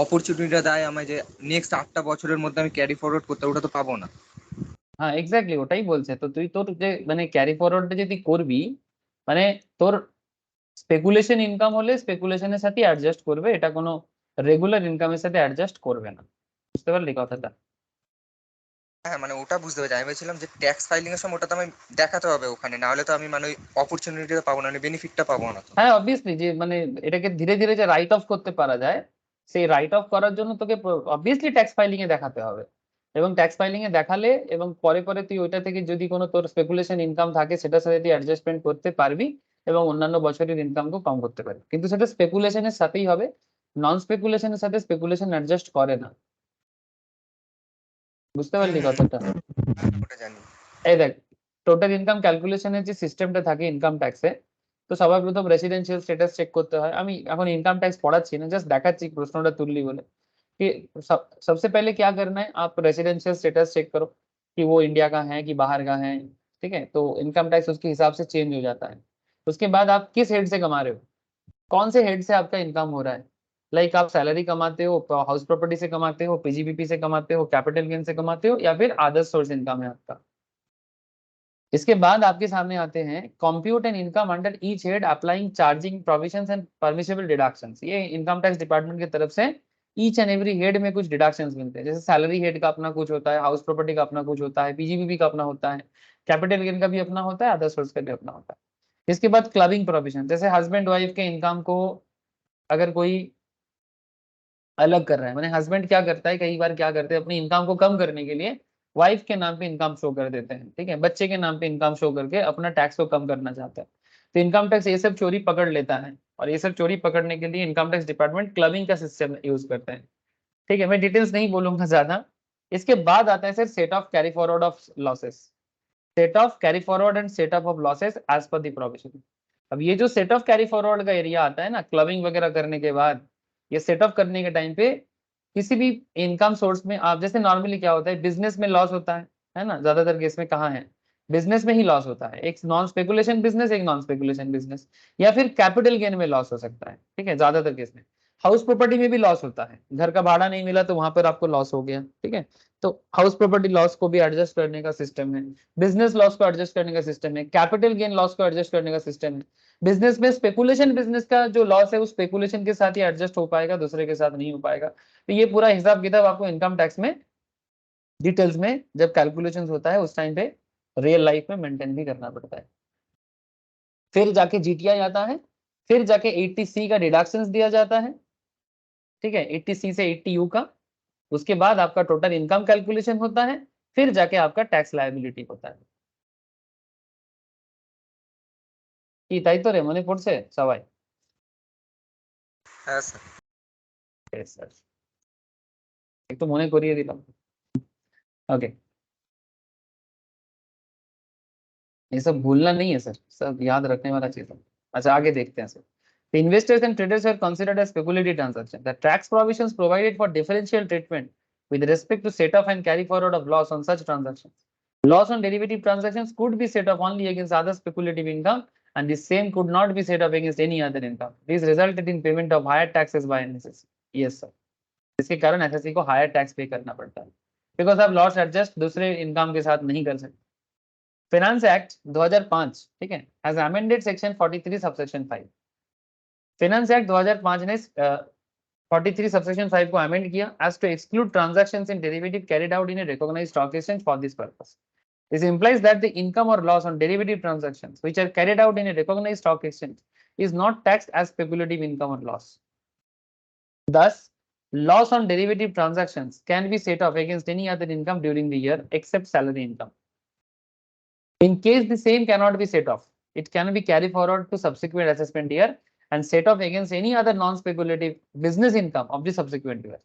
অপরচুনিটিটা দেয় আমায় যে নেক্সট 8টা বছরের মধ্যে আমি ক্যারি ফরওয়ার্ড করতে, ওটা তো পাবো না। হ্যাঁ এক্স্যাক্টলি ওটাই বলছে। তো তুই তোর যে মানে ক্যারি ফরওয়ার্ডটা যদি করবি, মানে তোর স্পেকুলেশন ইনকাম হলে স্পেকুলেশনের সাথে অ্যাডজাস্ট করবে, এটা কোনো রেগুলার ইনকামের সাথে অ্যাডজাস্ট করবে না। বুঝতে পারলি কথাটা? হ্যাঁ মানে ওটা বুঝতে পেরেছি, আমি বলছিলাম যে ট্যাক্স ফাইলিং এর সময় ওটা তো আমি দেখাতে হবে ওখানে, না হলে তো আমি মানে ওই অপরচুনিটিটা পাবো না, বেনিফিটটা পাবো না তো। হ্যাঁ অবভিয়াসলি যে মানে এটাকে ধীরে ধীরে যে রাইট অফ করতে পারা যায় সেই রাইট অফ করার জন্য তোকে অবভিয়াসলি ট্যাক্স ফাইলিং এ দেখাতে হবে, এবং ট্যাক্স ফাইলিং এ দেখালে এবং পরে পরে তুই ওইটা থেকে যদি কোনো তোর স্পেকুলেশন ইনকাম থাকে সেটার সাথে তুই অ্যাডজাস্টমেন্ট করতে পারবি এবং অন্যান্য বছরের ইনকামকেও কম করতে পারবি, কিন্তু সেটা স্পেকুলেশনের সাথেই হবে। নন স্পেকুলেশনের সাথে স্পেকুলেশন অ্যাডজাস্ট করে না। বুঝতে পারলি কথাটা? ওটা জানি। এই দেখ, টোটাল ইনকাম ক্যালকুলেশনের যে সিস্টেমটা থাকে ইনকাম ট্যাক্সে, তো সবার প্রথম রেসিডেন্সিয়াল স্ট্যাটাস চেক করতে হয়। আমি এখন इनकम टैक्स पढ़ाচ্ছি না, জাস্ট দেখাচ্ছি প্রশ্নটা তুললি বলে कि सबसे पहले क्या करना है, आप रेसिडेंशियल स्टेटस चेक करो कि वो इंडिया का है कि बाहर का है। ठीक है, तो इनकम टैक्स उसके हिसाब से चेंज हो जाता है। उसके बाद आप किस हेड से कमा रहे हो, कौन से हेड से आपका इनकम हो रहा है। लाइक आप सैलरी कमाते हो, हाउस प्रॉपर्टी से कमाते हो, पीजीबीपी से कमाते हो, कैपिटल गेन से कमाते हो, या फिर अदर सोर्स इनकम है आपका। इसके बाद आपके सामने आते हैं compute and income under each head applying charging provisions and permissible deductions. ये इनकम टैक्स डिपार्टमेंट की तरफ से ईच एंड एवरी हेड में कुछ डिडक्शंस मिलते हैं, जैसे सैलरी हेड का अपना कुछ होता है, हाउस प्रॉपर्टी का अपना कुछ होता है, पीजीबीपी का अपना होता है, कैपिटल गेन का भी अपना होता है, अदर सोर्स का भी अपना होता है। इसके बाद क्लबिंग प्रोविजन, जैसे हस्बैंड वाइफ के इनकम को अगर कोई अलग कर रहा है, मैंने हस्बैंड क्या करता है, कई बार क्या करते हैं अपनी इनकम को कम करने के लिए वाइफ के नाम पे इनकम शो कर देते हैं। ठीक है, बच्चे के नाम पे इनकम शो करके अपना टैक्स को कम करना चाहता है, तो इनकम टैक्स ये सब चोरी पकड़ लेता है, और ये सब चोरी पकड़ने के लिए इनकम टैक्स डिपार्टमेंट क्लबिंग का सिस्टम यूज करते हैं। ठीक है, मैं डिटेल्स नहीं बोलूंगा ज्यादा। इसके बाद आता है sir set off carry forward of losses, set off carry forward and set off losses as per the provision. अब ये जो सेट ऑफ कैरी फॉरवर्ड का एरिया आता है ना, क्लबिंग वगैरह करने के बाद, ये सेट ऑफ करने के टाइम पे किसी भी इनकम सोर्स में आप, जैसे नॉर्मली क्या होता है बिजनेस में लॉस होता है ना, ज्यादातर केस में कहाँ है, बिजनेस में ही लॉस होता है, एक नॉन स्पेकुलेशन बिजनेस, एक नॉन स्पेकुलेशन बिजनेस, या फिर कैपिटल गेन में लॉस हो सकता है। ठीक है, ज्यादातर केस में हाउस प्रॉपर्टी में भी लॉस होता है, घर का भाड़ा नहीं मिला तो वहां पर आपको लॉस हो गया। ठीक है, तो हाउस प्रॉपर्टी लॉस को भी एडजस्ट करने का सिस्टम है, बिजनेस लॉस को एडजस्ट करने का सिस्टम है, कैपिटल गेन लॉस को एडजस्ट करने का सिस्टम है। बिजनेस में स्पेकुलेशन बिजनेस का जो लॉस है उस स्पेकुलेशन के साथ ही एडजस्ट हो पाएगा, दूसरे के साथ नहीं हो पाएगा। तो ये पूरा हिसाब किताब आपको इनकम टैक्स में डिटेल्स में जब कैलकुलेशंस होता है उस टाइम पे रियल लाइफ में मेंटेन भी करना पड़ता है। फिर जाके जीटीआई आता है, फिर जाके 80C का डिडक्शंस दिया जाता है। ठीक है, 80C से 80U का, उसके बाद आपका टोटल इनकम कैलकुलेशन होता है, फिर जाके आपका टैक्स लायबिलिटी होता है। কি তাই তো রে, মনে পড়ছে সবাই? হ্যাঁ স্যার। Yes, sir. একটু মনে করিয়ে দিলাম। ओके, ये सब भूलना नहीं है सर, सब याद रखने वाला चीज है। अच्छा आगे देखते हैं sir. The investors and traders are considered as speculative transactions. The tax provisions provided for differential treatment with respect to set off and carry forward of loss on such transactions. Loss on derivative transactions could be set off only against other speculative income, and the same could not be set off against any other income. This resulted in payment of higher taxes by NSS. Yes sir. इसके कारण एसएससी को हायर टैक्स पे करना पड़ता है, बिकॉज आप लॉस एडजस्ट दूसरे इनकम के साथ नहीं कर सकते। फाइनेंस एक्ट 2005, ठीक है, has amended section 43 subsection 5। Finance act 2005 ने 43 सबसेक्शन 5 को अमेंड किया as to exclude transactions in derivative carried out in a recognised stock exchange for this purpose. This implies that the income or loss on derivative transactions which are carried out in a recognized stock exchange is not taxed as speculative income or loss. Thus, loss on derivative transactions can be set off against any other income during the year except salary income. In case the same cannot be set off, it can be carried forward to subsequent assessment year and set off against any other non-speculative business income of the subsequent year.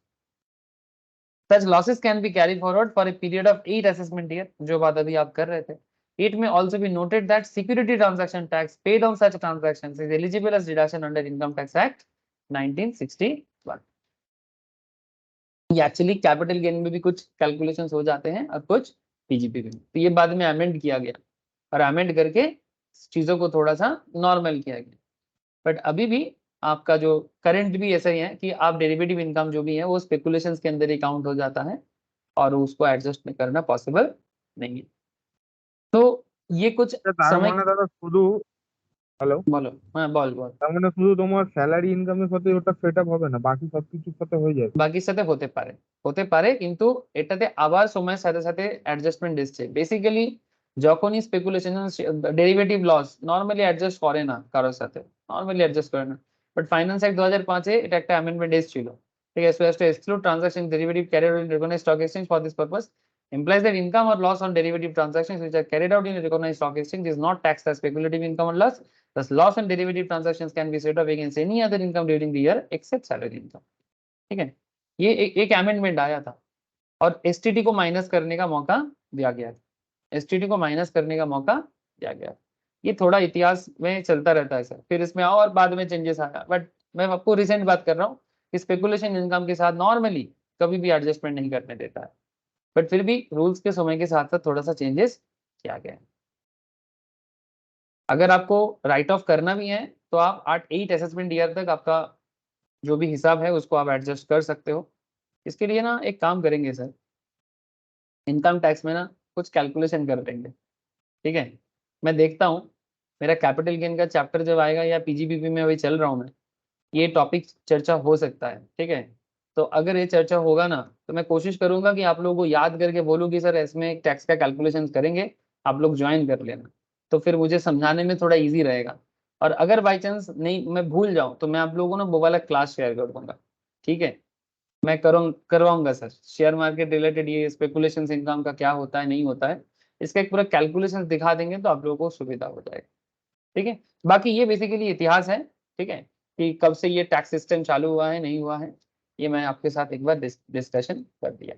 Such losses can be carried forward for a period of 8 assessment year, जो बात अभी आप कर रहे थे। It may also be noted that security transaction tax paid on such transactions is eligible as deduction under Income Tax Act 1961. ये एक्चुअली कैपिटल गेन में भी कुछ कैलकुलेशंस हो जाते हैं और कुछ पीजीपी में, तो ये बाद में अमेंड किया गया और अमेंड करके चीजों को थोड़ा सा नॉर्मल किया गया। बट अभी भी आपका जो करंट भी ऐसा ही है कि आप डेरिवेटिव इनकम जो भी है वो स्पेकुलेशंस के अंदर ही काउंट हो जाता है और उसको एडजस्ट करना पॉसिबल नहीं है। तो ये कुछ তার समय মানে দাদা শুধু হ্যালো बोलो, हाँ बोल बोल। তার মানে শুধু তোমার স্যালারি ইনকামের সাথে ওটা সেট আপ হবে না, বাকি সবকিছুর সাথে হয়ে যাবে। বাকির সাথে হতে পারে কিন্তু এটাতে আবার সময়ের সাথে সাথে অ্যাডজাস্টমেন্ট এসছে। বেসিক্যালি যখনই speculation derivative loss normally adjust করে না কারোর সাথে, নরমালি অ্যাডজাস্ট করে না, বাট ফাইন্যান্স অ্যাক্ট 2005-এ এটা একটা অ্যামেন্ডমেন্ট এসেছিল ठीक है, so as to exclude transaction derivative carried out in recognized stock exchange for this purpose implies that income or loss on derivative transactions which are carried out in a recognized stock exchange is not taxed as speculative income or loss. Thus loss on derivative transactions can be set off against any other income during the year except salary income. ठीक है, ये एक अमेंडमेंट आया था और एसटीटी को माइनस करने का मौका दिया गया था, एसटीटी को माइनस करने का मौका दिया गया। ये थोड़ा इतिहास में चलता रहता है सर, फिर इसमें और बाद में चेंजेस आया, बट मैं आपको रिसेंट बात कर रहा हूँ कि स्पेकुलेशन इनकम के साथ नॉर्मली कभी भी एडजस्टमेंट नहीं करने देता है, बट फिर भी रूल्स के समय के साथ साथ थोड़ा सा चेंजेस किया गया है। अगर आपको राइट ऑफ करना भी है तो आप 8 असेसमेंट ईयर तक आपका जो भी हिसाब है उसको आप एडजस्ट कर सकते हो। इसके लिए ना एक काम करेंगे सर, इनकम टैक्स में ना कुछ कैलकुलेशन कर देंगे, ठीक है। मैं देखता हूँ मेरा कैपिटल गेन का चैप्टर जब आएगा या पीजीबीपी में अभी चल रहा हूँ मैं, ये टॉपिक चर्चा हो सकता है, ठीक है। तो अगर ये चर्चा होगा ना तो मैं कोशिश करूंगा कि आप लोगों को याद करके बोलूँ कि सर इसमें एक टैक्स का कैलकुलेशन करेंगे, आप लोग ज्वाइन कर लेना, तो फिर मुझे समझाने में थोड़ा ईजी रहेगा। और अगर बाई चांस नहीं मैं भूल जाऊँ तो मैं आप लोगों को ना वो वाला क्लास शेयर कर दूंगा, ठीक है। मैं करवाऊंगा सर, शेयर मार्केट रिलेटेड ये स्पेकुलेशन इनकम का क्या होता है नहीं होता है, इसका एक पूरा कैलकुलेशन दिखा देंगे तो आप लोगों को सुविधा हो जाएगी, ठीक है। बाकी ये बेसिकली इतिहास है, ठीक है, कि कब से ये टैक्स सिस्टम चालू हुआ है नहीं हुआ है, ये मैं आपके साथ एक बार डिस्कशन कर दिया।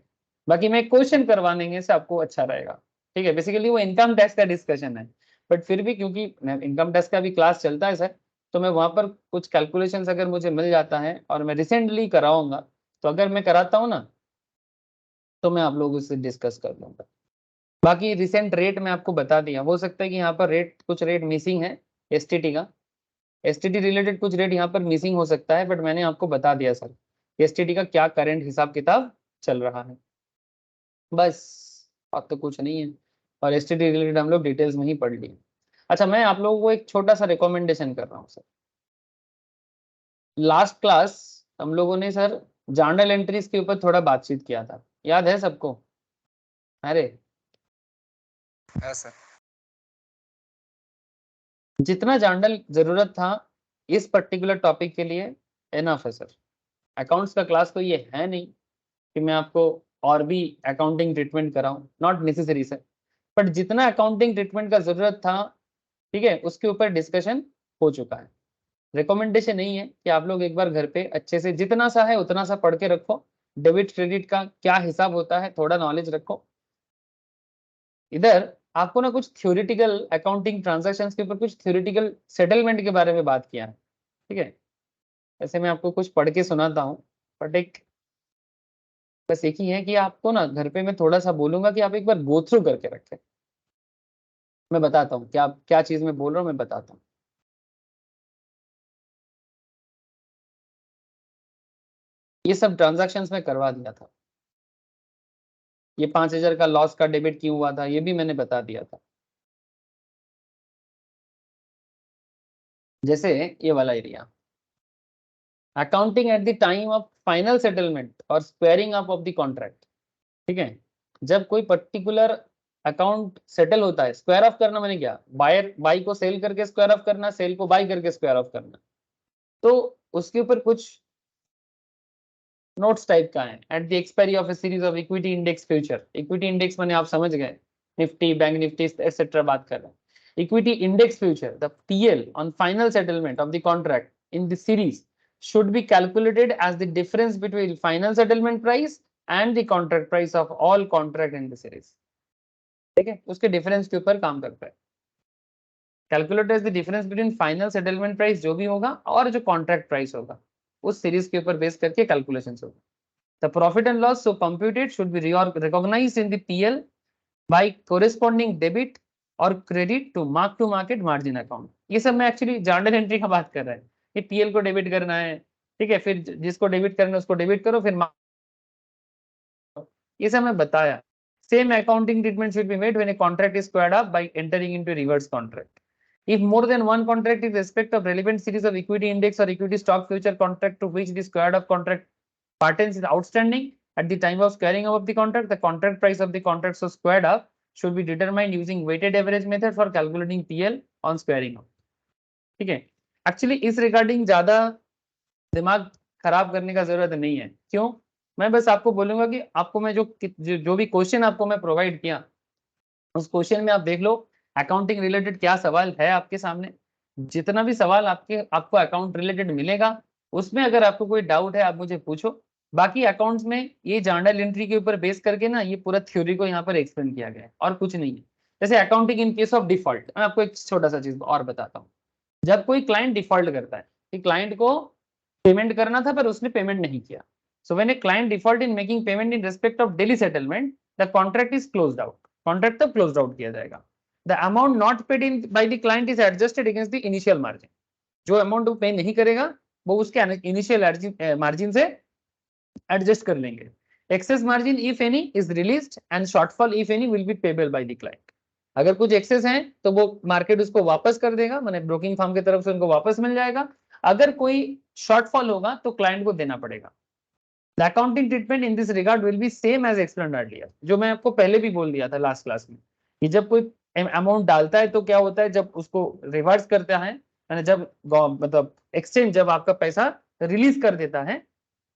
बाकी मैं क्वेश्चन करवा देंगे से आपको अच्छा रहेगा, ठीक है। बेसिकली वो इनकम टैक्स का डिस्कशन है, बट फिर भी क्योंकि इनकम टैक्स का भी क्लास चलता है सर, तो मैं वहां पर कुछ कैलकुलेशन अगर मुझे मिल जाता है और मैं रिसेंटली कराऊंगा, तो अगर मैं कराता हूँ ना तो मैं आप लोगों से डिस्कस कर लूंगा। बाकी रिसेंट रेट मैं आपको बता दिया, हो सकता है कि यहाँ पर रेट कुछ रेट मिसिंग है एसटीटी का, एसटीटी रिलेटेड कुछ रेट यहाँ पर मिसिंग हो सकता है, बट मैंने आपको बता दिया सर एसटीटी का क्या करंट हिसाब किताब चल रहा है, बस अब तो कुछ नहीं है। और एसटीटी रिलेटेड हम लोग डिटेल्स में ही पढ़ लिए। अच्छा, मैं आप लोगों को एक छोटा सा रिकमेंडेशन कर रहा हूँ सर, लास्ट क्लास हम लोगों ने सर जर्नल एंट्रीज के ऊपर थोड़ा बातचीत किया था, याद है सबको? अरे हाँ सर। जितना जर्नल जरूरत था इस पर्टिकुलर टॉपिक के लिए एनफ है सर। अकाउंट्स का क्लास तो ये है नहीं कि मैं आपको और भी अकाउंटिंग ट्रीटमेंट कराऊं, नॉट नेसेसरी सर, बट जितना अकाउंटिंग ट्रीटमेंट का जरूरत था, ठीक है, उसके ऊपर डिस्कशन हो चुका है। रिकमेंडेशन नहीं है कि आप लोग एक बार घर पे अच्छे से जितना सा है उतना सा पढ़ के रखो, डेबिट क्रेडिट का क्या हिसाब होता है थोड़ा नॉलेज रखो। इधर आपको ना कुछ थ्योरेटिकल अकाउंटिंग ट्रांजैक्शंस के ऊपर कुछ थ्योरेटिकल सेटलमेंट के बारे में बात किया है, ठीक है। ऐसे मैं आपको कुछ पढ़ के सुनाता हूँ, बट एक बस एक ही है कि आपको ना घर पे मैं थोड़ा सा बोलूंगा कि आप एक बार गो थ्रू करके रखें। मैं बताता हूँ क्या क्या चीज मैं बोल रहा हूँ, मैं बताता हूँ। ये सब ट्रांजैक्शंस में करवा दिया था, ये 5,000 का लॉस का डेबिट क्यों हुआ था ये भी मैंने बता दिया था। जैसे ये वाला area, accounting at the time of final settlement और squaring up of the contract, ठीक है। जब कोई पर्टिकुलर अकाउंट सेटल होता है, स्क्वायर ऑफ करना मैंने क्या, बायर बाई को सेल करके स्क्वायर ऑफ करना, सेल को बाई करके स्क्वायर ऑफ करना, तो उसके ऊपर कुछ नोट्स टाइप का है। At the expiry of A series of equity index future, equity index मैंने आप समझ गए, निफ्टी बैंक निफ्टी एक्सेट्रा बात कर रहे हैं। Equity index future the PL on final settlement of the contract in the series should be calculated as the difference between final settlement price and the contract price of all contract in the series, ठीक है। उसके डिफरेंस के ऊपर काम करता है। Calculate as the difference between final settlement price जो भी होगा और जो कॉन्ट्रैक्ट प्राइस होगा उस सीरीज के ऊपर बेस करके कैलकुलेशन होगा। The profit and loss so computed should be recognised in the PL by corresponding debit और credit to market margin account. ये सब मैं एक्चुअली जर्नल एंट्री का बात कर रहा है कि पीएल को डेबिट करना है, ठीक है, फिर जिसको डेबिट करना है उसको डेबिट करो, फिर ये सब मैं बताया। Same accounting treatment should be made when a contract is squared up by entering into a reverse contract. If more than one contract is respect of relevant series of equity index or equity stock future contract to which the squared up contract patents is outstanding at the time of squaring up of the contract price of the contract so squared up should be determined using weighted average method for calculating PL on squaring up, ठीक है। एक्चुअली इस रिगार्डिंग ज्यादा दिमाग खराब करने का जरूरत नहीं है। क्यों? मैं बस आपको बोलूंगा कि आपको मैं जो भी क्वेश्चन आपको मैं प्रोवाइड किया, उस क्वेश्चन में आप देख लो अकाउंटिंग रिलेटेड क्या सवाल है आपके सामने। जितना भी सवाल आपको अकाउंट रिलेटेड मिलेगा, उसमें अगर आपको कोई डाउट है आप मुझे पूछो। बाकी अकाउंट्स में ये जर्नल एंट्री के ऊपर बेस करके ना ये पूरा थ्योरी को यहाँ पर एक्सप्लेन किया गया है और कुछ नहीं है। जैसे accounting in case of default, मैं आपको एक छोटा सा चीज और बताता हूँ। जब कोई क्लाइंट डिफॉल्ट करता है कि क्लाइंट को पेमेंट करना था पर उसने पेमेंट नहीं किया, so when a client default in making payment in respect of daily settlement, the contract is closed out. Contract तब क्लोज्ड आउट किया जाएगा। The amount not paid in by the client is adjusted against the initial margin. जो अमाउंट वो पे नहीं करेगा वो उसके इनिशियल मार्जिन से एडजस्ट कर लेंगे। Excess margin if any is released and shortfall if any will be payable by the client. अगर कुछ एक्सेस है तो वो मार्केट उसको वापस कर देगा, माने ब्रोकिंग फर्म की तरफ से उनको वापस मिल जाएगा। अगर कोई शॉर्टफॉल होगा तो क्लाइंट को देना पड़ेगा। The accounting treatment in this regard will be same as explained earlier. जो मैं आपको पहले भी बोल दिया था लास्ट क्लास में कि जब कोई अमाउंट डालता है तो क्या होता है, जब उसको रिवर्स करता है, जब मतलब एक्सचेंज जब आपका पैसा रिलीज कर देता है,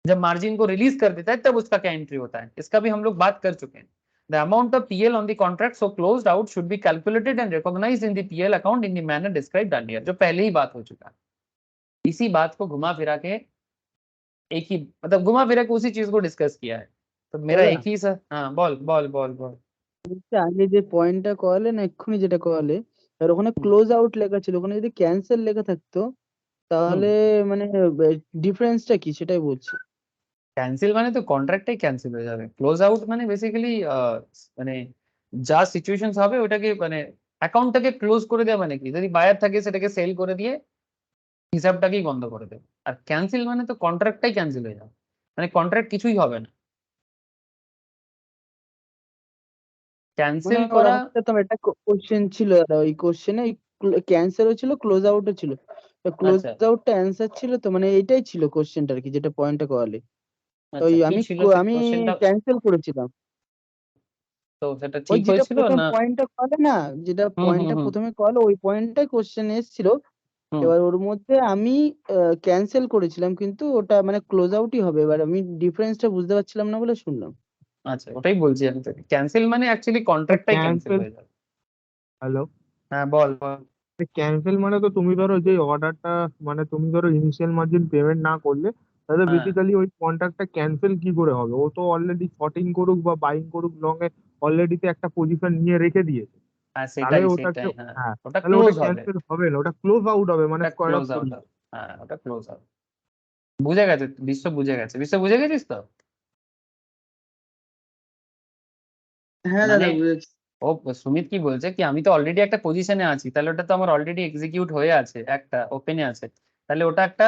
जब मार्जिन को रिलीज कर देता है तब उसका क्या एंट्री होता है, इसका भी हम लोग बात कर चुके हैं। The amount of PL on the contract so closed out should be calculated and recognised in the PL account in the manner described earlier. जो पहले ही बात हो चुका है, इसी बात को घुमा फिरा के एक ही मतलब घुमा फिरा के उसी चीज को डिस्कस किया है। तो मेरा দাদা, एक ही सर, हाँ बोल बोल बोल बोल। বলছি আগে যে পয়েন্টটা করালে না এক্ষুনি যেটা করালে, আর ওখানে ক্লোজ আউট লেখা ছিল, ওখানে যদি ক্যান্সেল লেখা থাকতো তাহলে মানে ডিফারেন্সটা কি সেটাই বলছি। ক্যান্সেল মানে তো কন্ট্রাক্টটাই ক্যান্সেল হয়ে যাবে। ক্লোজ আউট মানে বেসিক্যালি মানে যা সিচুয়েশনস হবে ওটাকে মানে অ্যাকাউন্টটাকে ক্লোজ করে দেওয়া, মানে কি যদি বায়ার থাকে সেটাকে সেল করে দিয়ে হিসাবটাকেই বন্ধ করে দেবে। আর ক্যান্সেল মানে তো কন্ট্রাক্টটাই ক্যান্সেল হয়ে যাবে, মানে কন্ট্রাক্ট কিছুই হবে না। মানে ক্যান্সেল করা ওরকম তো একটা কোশ্চেন ছিল দাদা, ওই কোশ্চেনে ক্যান্সেলও ছিল ক্লোজ আউটও ছিল। ক্লোজ আচ্ছা আউটটা অ্যান্সার ছিল, তো মানে এইটাই ছিল কোশ্চেনটা আর কি, যেটা পয়েন্টটা করালে। তো আচ্ছা ওই কি আমি ছিল সে আমি কোশ্চেনটা? ক্যান্সেল করেছিলাম। তো সেটা ওই ঠিক যেটা হয়েছিল প্রথম না? পয়েন্টটা করালে না, যেটা হুম হুম পয়েন্টটা হুম প্রথমে করালো ওই পয়েন্টটাই কোশ্চেন এসেছিল। হুম এবার ওর মধ্যে আমি ক্যান্সেল করেছিলাম, কিন্তু ওটা মানে ক্লোজ আউটই হবে। এবার আমি ডিফারেন্সটা বুঝতে পারছিলাম না বলে শুনলাম। আচ্ছা ওটাই বলছি আমি তোকে, ক্যান্সেল মানে অ্যাকচুয়ালি কন্ট্রাক্টটাই ক্যান্সেল ক্যান্সেল, হয়ে যাবে। হ্যালো, হ্যাঁ বল বল। ক্যান্সেল মানে তো তুমি ধরো যে অর্ডারটা, মানে তুমি ধরো ইনিশিয়াল মার্জিন পেমেন্ট না করলে, তাহলে হ্যাঁ বেসিক্যালি ওই কন্ট্রাক্টটা ক্যান্সেল কি করে হবে? ও তো অলরেডি শর্টিং করুক বা বাইং করুক, লং এ অলরেডি তো একটা পজিশন নিয়ে রেখে দিয়েছে। হ্যাঁ তাহলে সেটাই ওটাকে, সেটাই, হ্যাঁ হ্যাঁ, ওটা তাহলে ওটা ক্লোজ হবে। ক্যান্সেল হবে না, ওটা ক্লোজ আউট হবে, মানে ওটা স্কোয়ার অফ ক্লোজ আউট হবে, হ্যাঁ ওটা ক্লোজ হবে। বুঝে গেছে বিশ্ব, বুঝে গেছে বিশ্ব, বুঝে গেছিস তো? হ্যাঁ মানে দাদা বুঝেছি। ও সুমিত কি বলছে কি আমি তো অলরেডি একটা পজিশনে আছি, তাহলে ওটা তো আমার অলরেডি এক্সিকিউট হয়ে আছে, একটা ওপেনে আছে, তাহলে ওটা একটা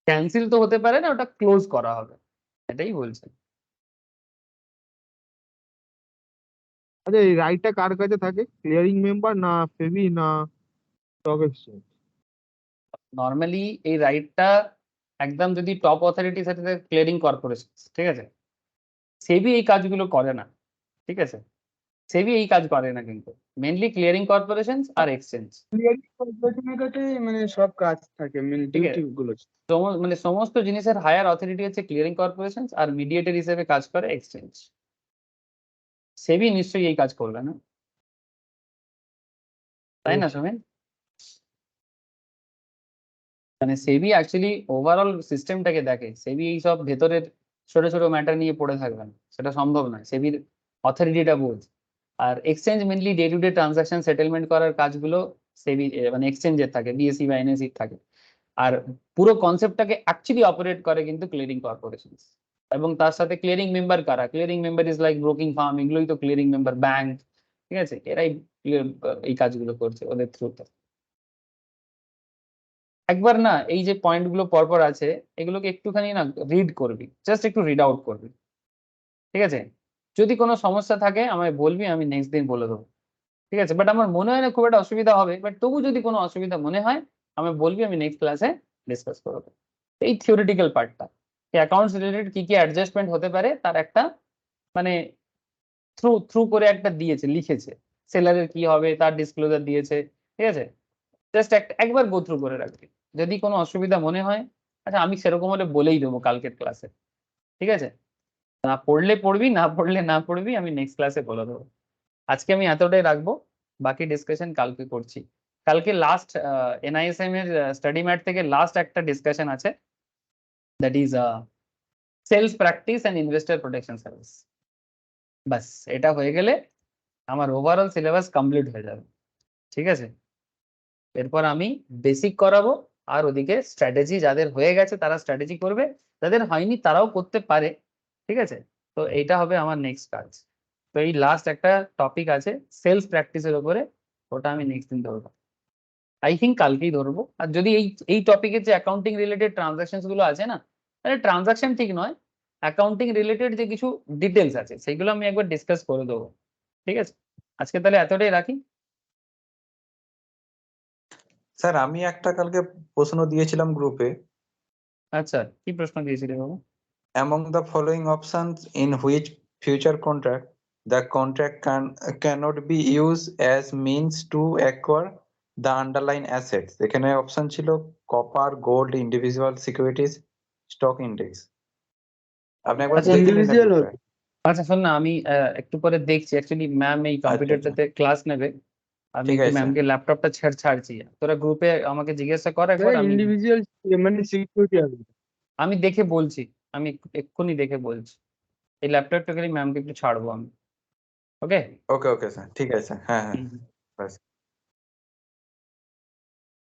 ক্যান্সেল তো হতে পারে না, ওটা ক্লোজ করা হবে, এটাই বলছে। আচ্ছা, এই রাইটটা কার কাছে থাকে? ক্লিয়ারিং মেম্বার না সেবি না স্টক এক্সচেঞ্জ? নর্মালি এই রাইটটা একদম যদি টপ অথরিটির সাথে ক্লিয়ারিং কর্পোরেশন, ঠিক আছে, সেবি এই কাজগুলো করে না, ঠিক আছে, সেবি এই কাজ করে না কিন্তু, মেনলি ক্লিয়ারিং কর্পোরেশন আর এক্সচেঞ্জ। ক্লিয়ারিং কর্পোরেশনের কাছে মানে সব কাজ থাকে, মেন ঠিক আছে, ডিউটি গুলো। মানে সমস্ত জিনিসের হায়ার অথরিটি হচ্ছে ক্লিয়ারিং কর্পোরেশন আর মিডিয়েটর হিসেবে কাজ করে এক্সচেঞ্জ। সেবি নিশ্চয়ই এই কাজ করবে না, তাই না সুমিত? মানে সেবি অ্যাকচুয়ালি ওভারঅল সিস্টেমটাকে দেখে, সেবি এই সব ভেতরের ছোট ছোট ম্যাটার নিয়ে পড়ে থাকবে না, সেটা সম্ভব নয়, সেবির অথরিটিটা বোঝ। আর exchange mainly day to day transaction settlement করার কাজগুলো সেবি মানে এক্সচেঞ্জের থাকে, বিএসসি বা এনএসসি থাকে। আর পুরো কনসেপ্টটাকে অ্যাকচুয়ালি অপারেট করে কিন্তু ক্লিয়ারিং কর্পোরেশন। এবং তার সাথে ক্লিয়ারিং মেম্বার কারা? Clearing member is like broking firm, এগুলোই তো ক্লিয়ারিং মেম্বার, ব্যাংক, ঠিক আছে, এরাই এই কাজগুলো করছে ওদের থ্রুতে। একবার না এই যে পয়েন্ট গুলো পরপর আছে এগুলোকে একটুখানি না রিড করবি, জাস্ট একটু রিড আউট করবি, ঠিক আছে? যদি কোনো সমস্যা থাকে আমায় বলবি, আমি নেক্সট দিন বলে দেবো, ঠিক আছে? বাট আমার মনে হয় না খুব একটা অসুবিধা হবে, বাট তবু যদি কোনো অসুবিধা মনে হয় আমি বলবি, আমি নেক্সট ক্লাসে ডিসকাস করবো। এই থিওরিটিক্যাল পার্টটা অ্যাকাউন্টস রিলেটেড কি কি অ্যাডজাস্টমেন্ট হতে পারে তার একটা মানে থ্রু থ্রু করে একটা দিয়েছে, লিখেছে, সেলারের কি হবে তার ডিসক্লোজার দিয়েছে, ঠিক আছে? জাস্ট একবার গো থ্রু করে রাখবি, যদি কোনো অসুবিধা মনে হয় আচ্ছা আমি সেরকম হলে বলেই দেবো কালকের ক্লাসে, ঠিক আছে? না পড়লে পড়বি, না পড়লে না পড়বি, আমি নেক্সট ক্লাসে বলে দেবো। আজকে আমি এতটাই রাখবো, বাকি ডিসকাশন কালকে করছি। কালকে লাস্ট NISM এর স্টাডি ম্যাট থেকে লাস্ট একটা ডিসকাশন আছে, that is sales practice and investor protection service. বাস এটা হয়ে গেলে আমার ওভারঅল সিলেবাস কমপ্লিট হয়ে যাবে, ঠিক আছে? এরপর আমি বেসিক করাবো, আর ওদিকে স্ট্র্যাটেজি যাদের হয়ে গেছে তারা স্ট্র্যাটেজি করবে, যাদের হয়নি তারাও করতে পারে, ঠিক আছে? তো এইটা হবে আমার নেক্সট কাজ। তো এই লাস্ট একটা টপিক আছে সেলস প্র্যাকটিসের উপরে, ওটা আমি নেক্সট দিন ধরবো, আই থিঙ্ক কালকেই ধরবো। আর যদি এই টপিকের যে অ্যাকাউন্টিং রিলেটেড ট্রানজাকশন গুলো আছে না, তাহলে ট্রানজাকশন ঠিক নয়, অ্যাকাউন্টিং রিলেটেড যে কিছু ডিটেলস আছে সেগুলো আমি একবার ডিসকাস করে দেবো, ঠিক আছে? আজকে তাহলে এতটাই রাখি। স্যার আমি একটা কালকে প্রশ্ন দিয়েছিলাম গ্রুপে, আচ্ছা কি প্রশ্ন দিয়েছিলে বাবু? among the following options in which future contract the contract cannot be used as means to acquire the underlying assets, এখানে অপশন ছিল copper, gold, individual securities, stock index. আপনি একবার আচ্ছা, দেখে নিন individual গ্রুপটা। আচ্ছা শোন না, আমি একটু পরে দেখছি, অ্যাকচুয়ালি ম্যাম এই কম্পিউটারটাতে ক্লাস নেবে, আমি ঠিক একটু আছে, ম্যামকে ল্যাপটপটা ছাড়ছি। তোরা গ্রুপে আমাকে জিজ্ঞাসা কর একবার, আমি ইন্ডিভিজুয়াল মানে সিকিউরিটি আছে। আমি দেখে বলছি, আমি এক্ষুনি দেখে বলছি। এই ল্যাপটপটা খালি ম্যামকে একটু ছাড়বো আমি, ওকে? ওকে ওকে স্যার, ঠিক আছে, হ্যাঁ হ্যাঁ, ব্যাস।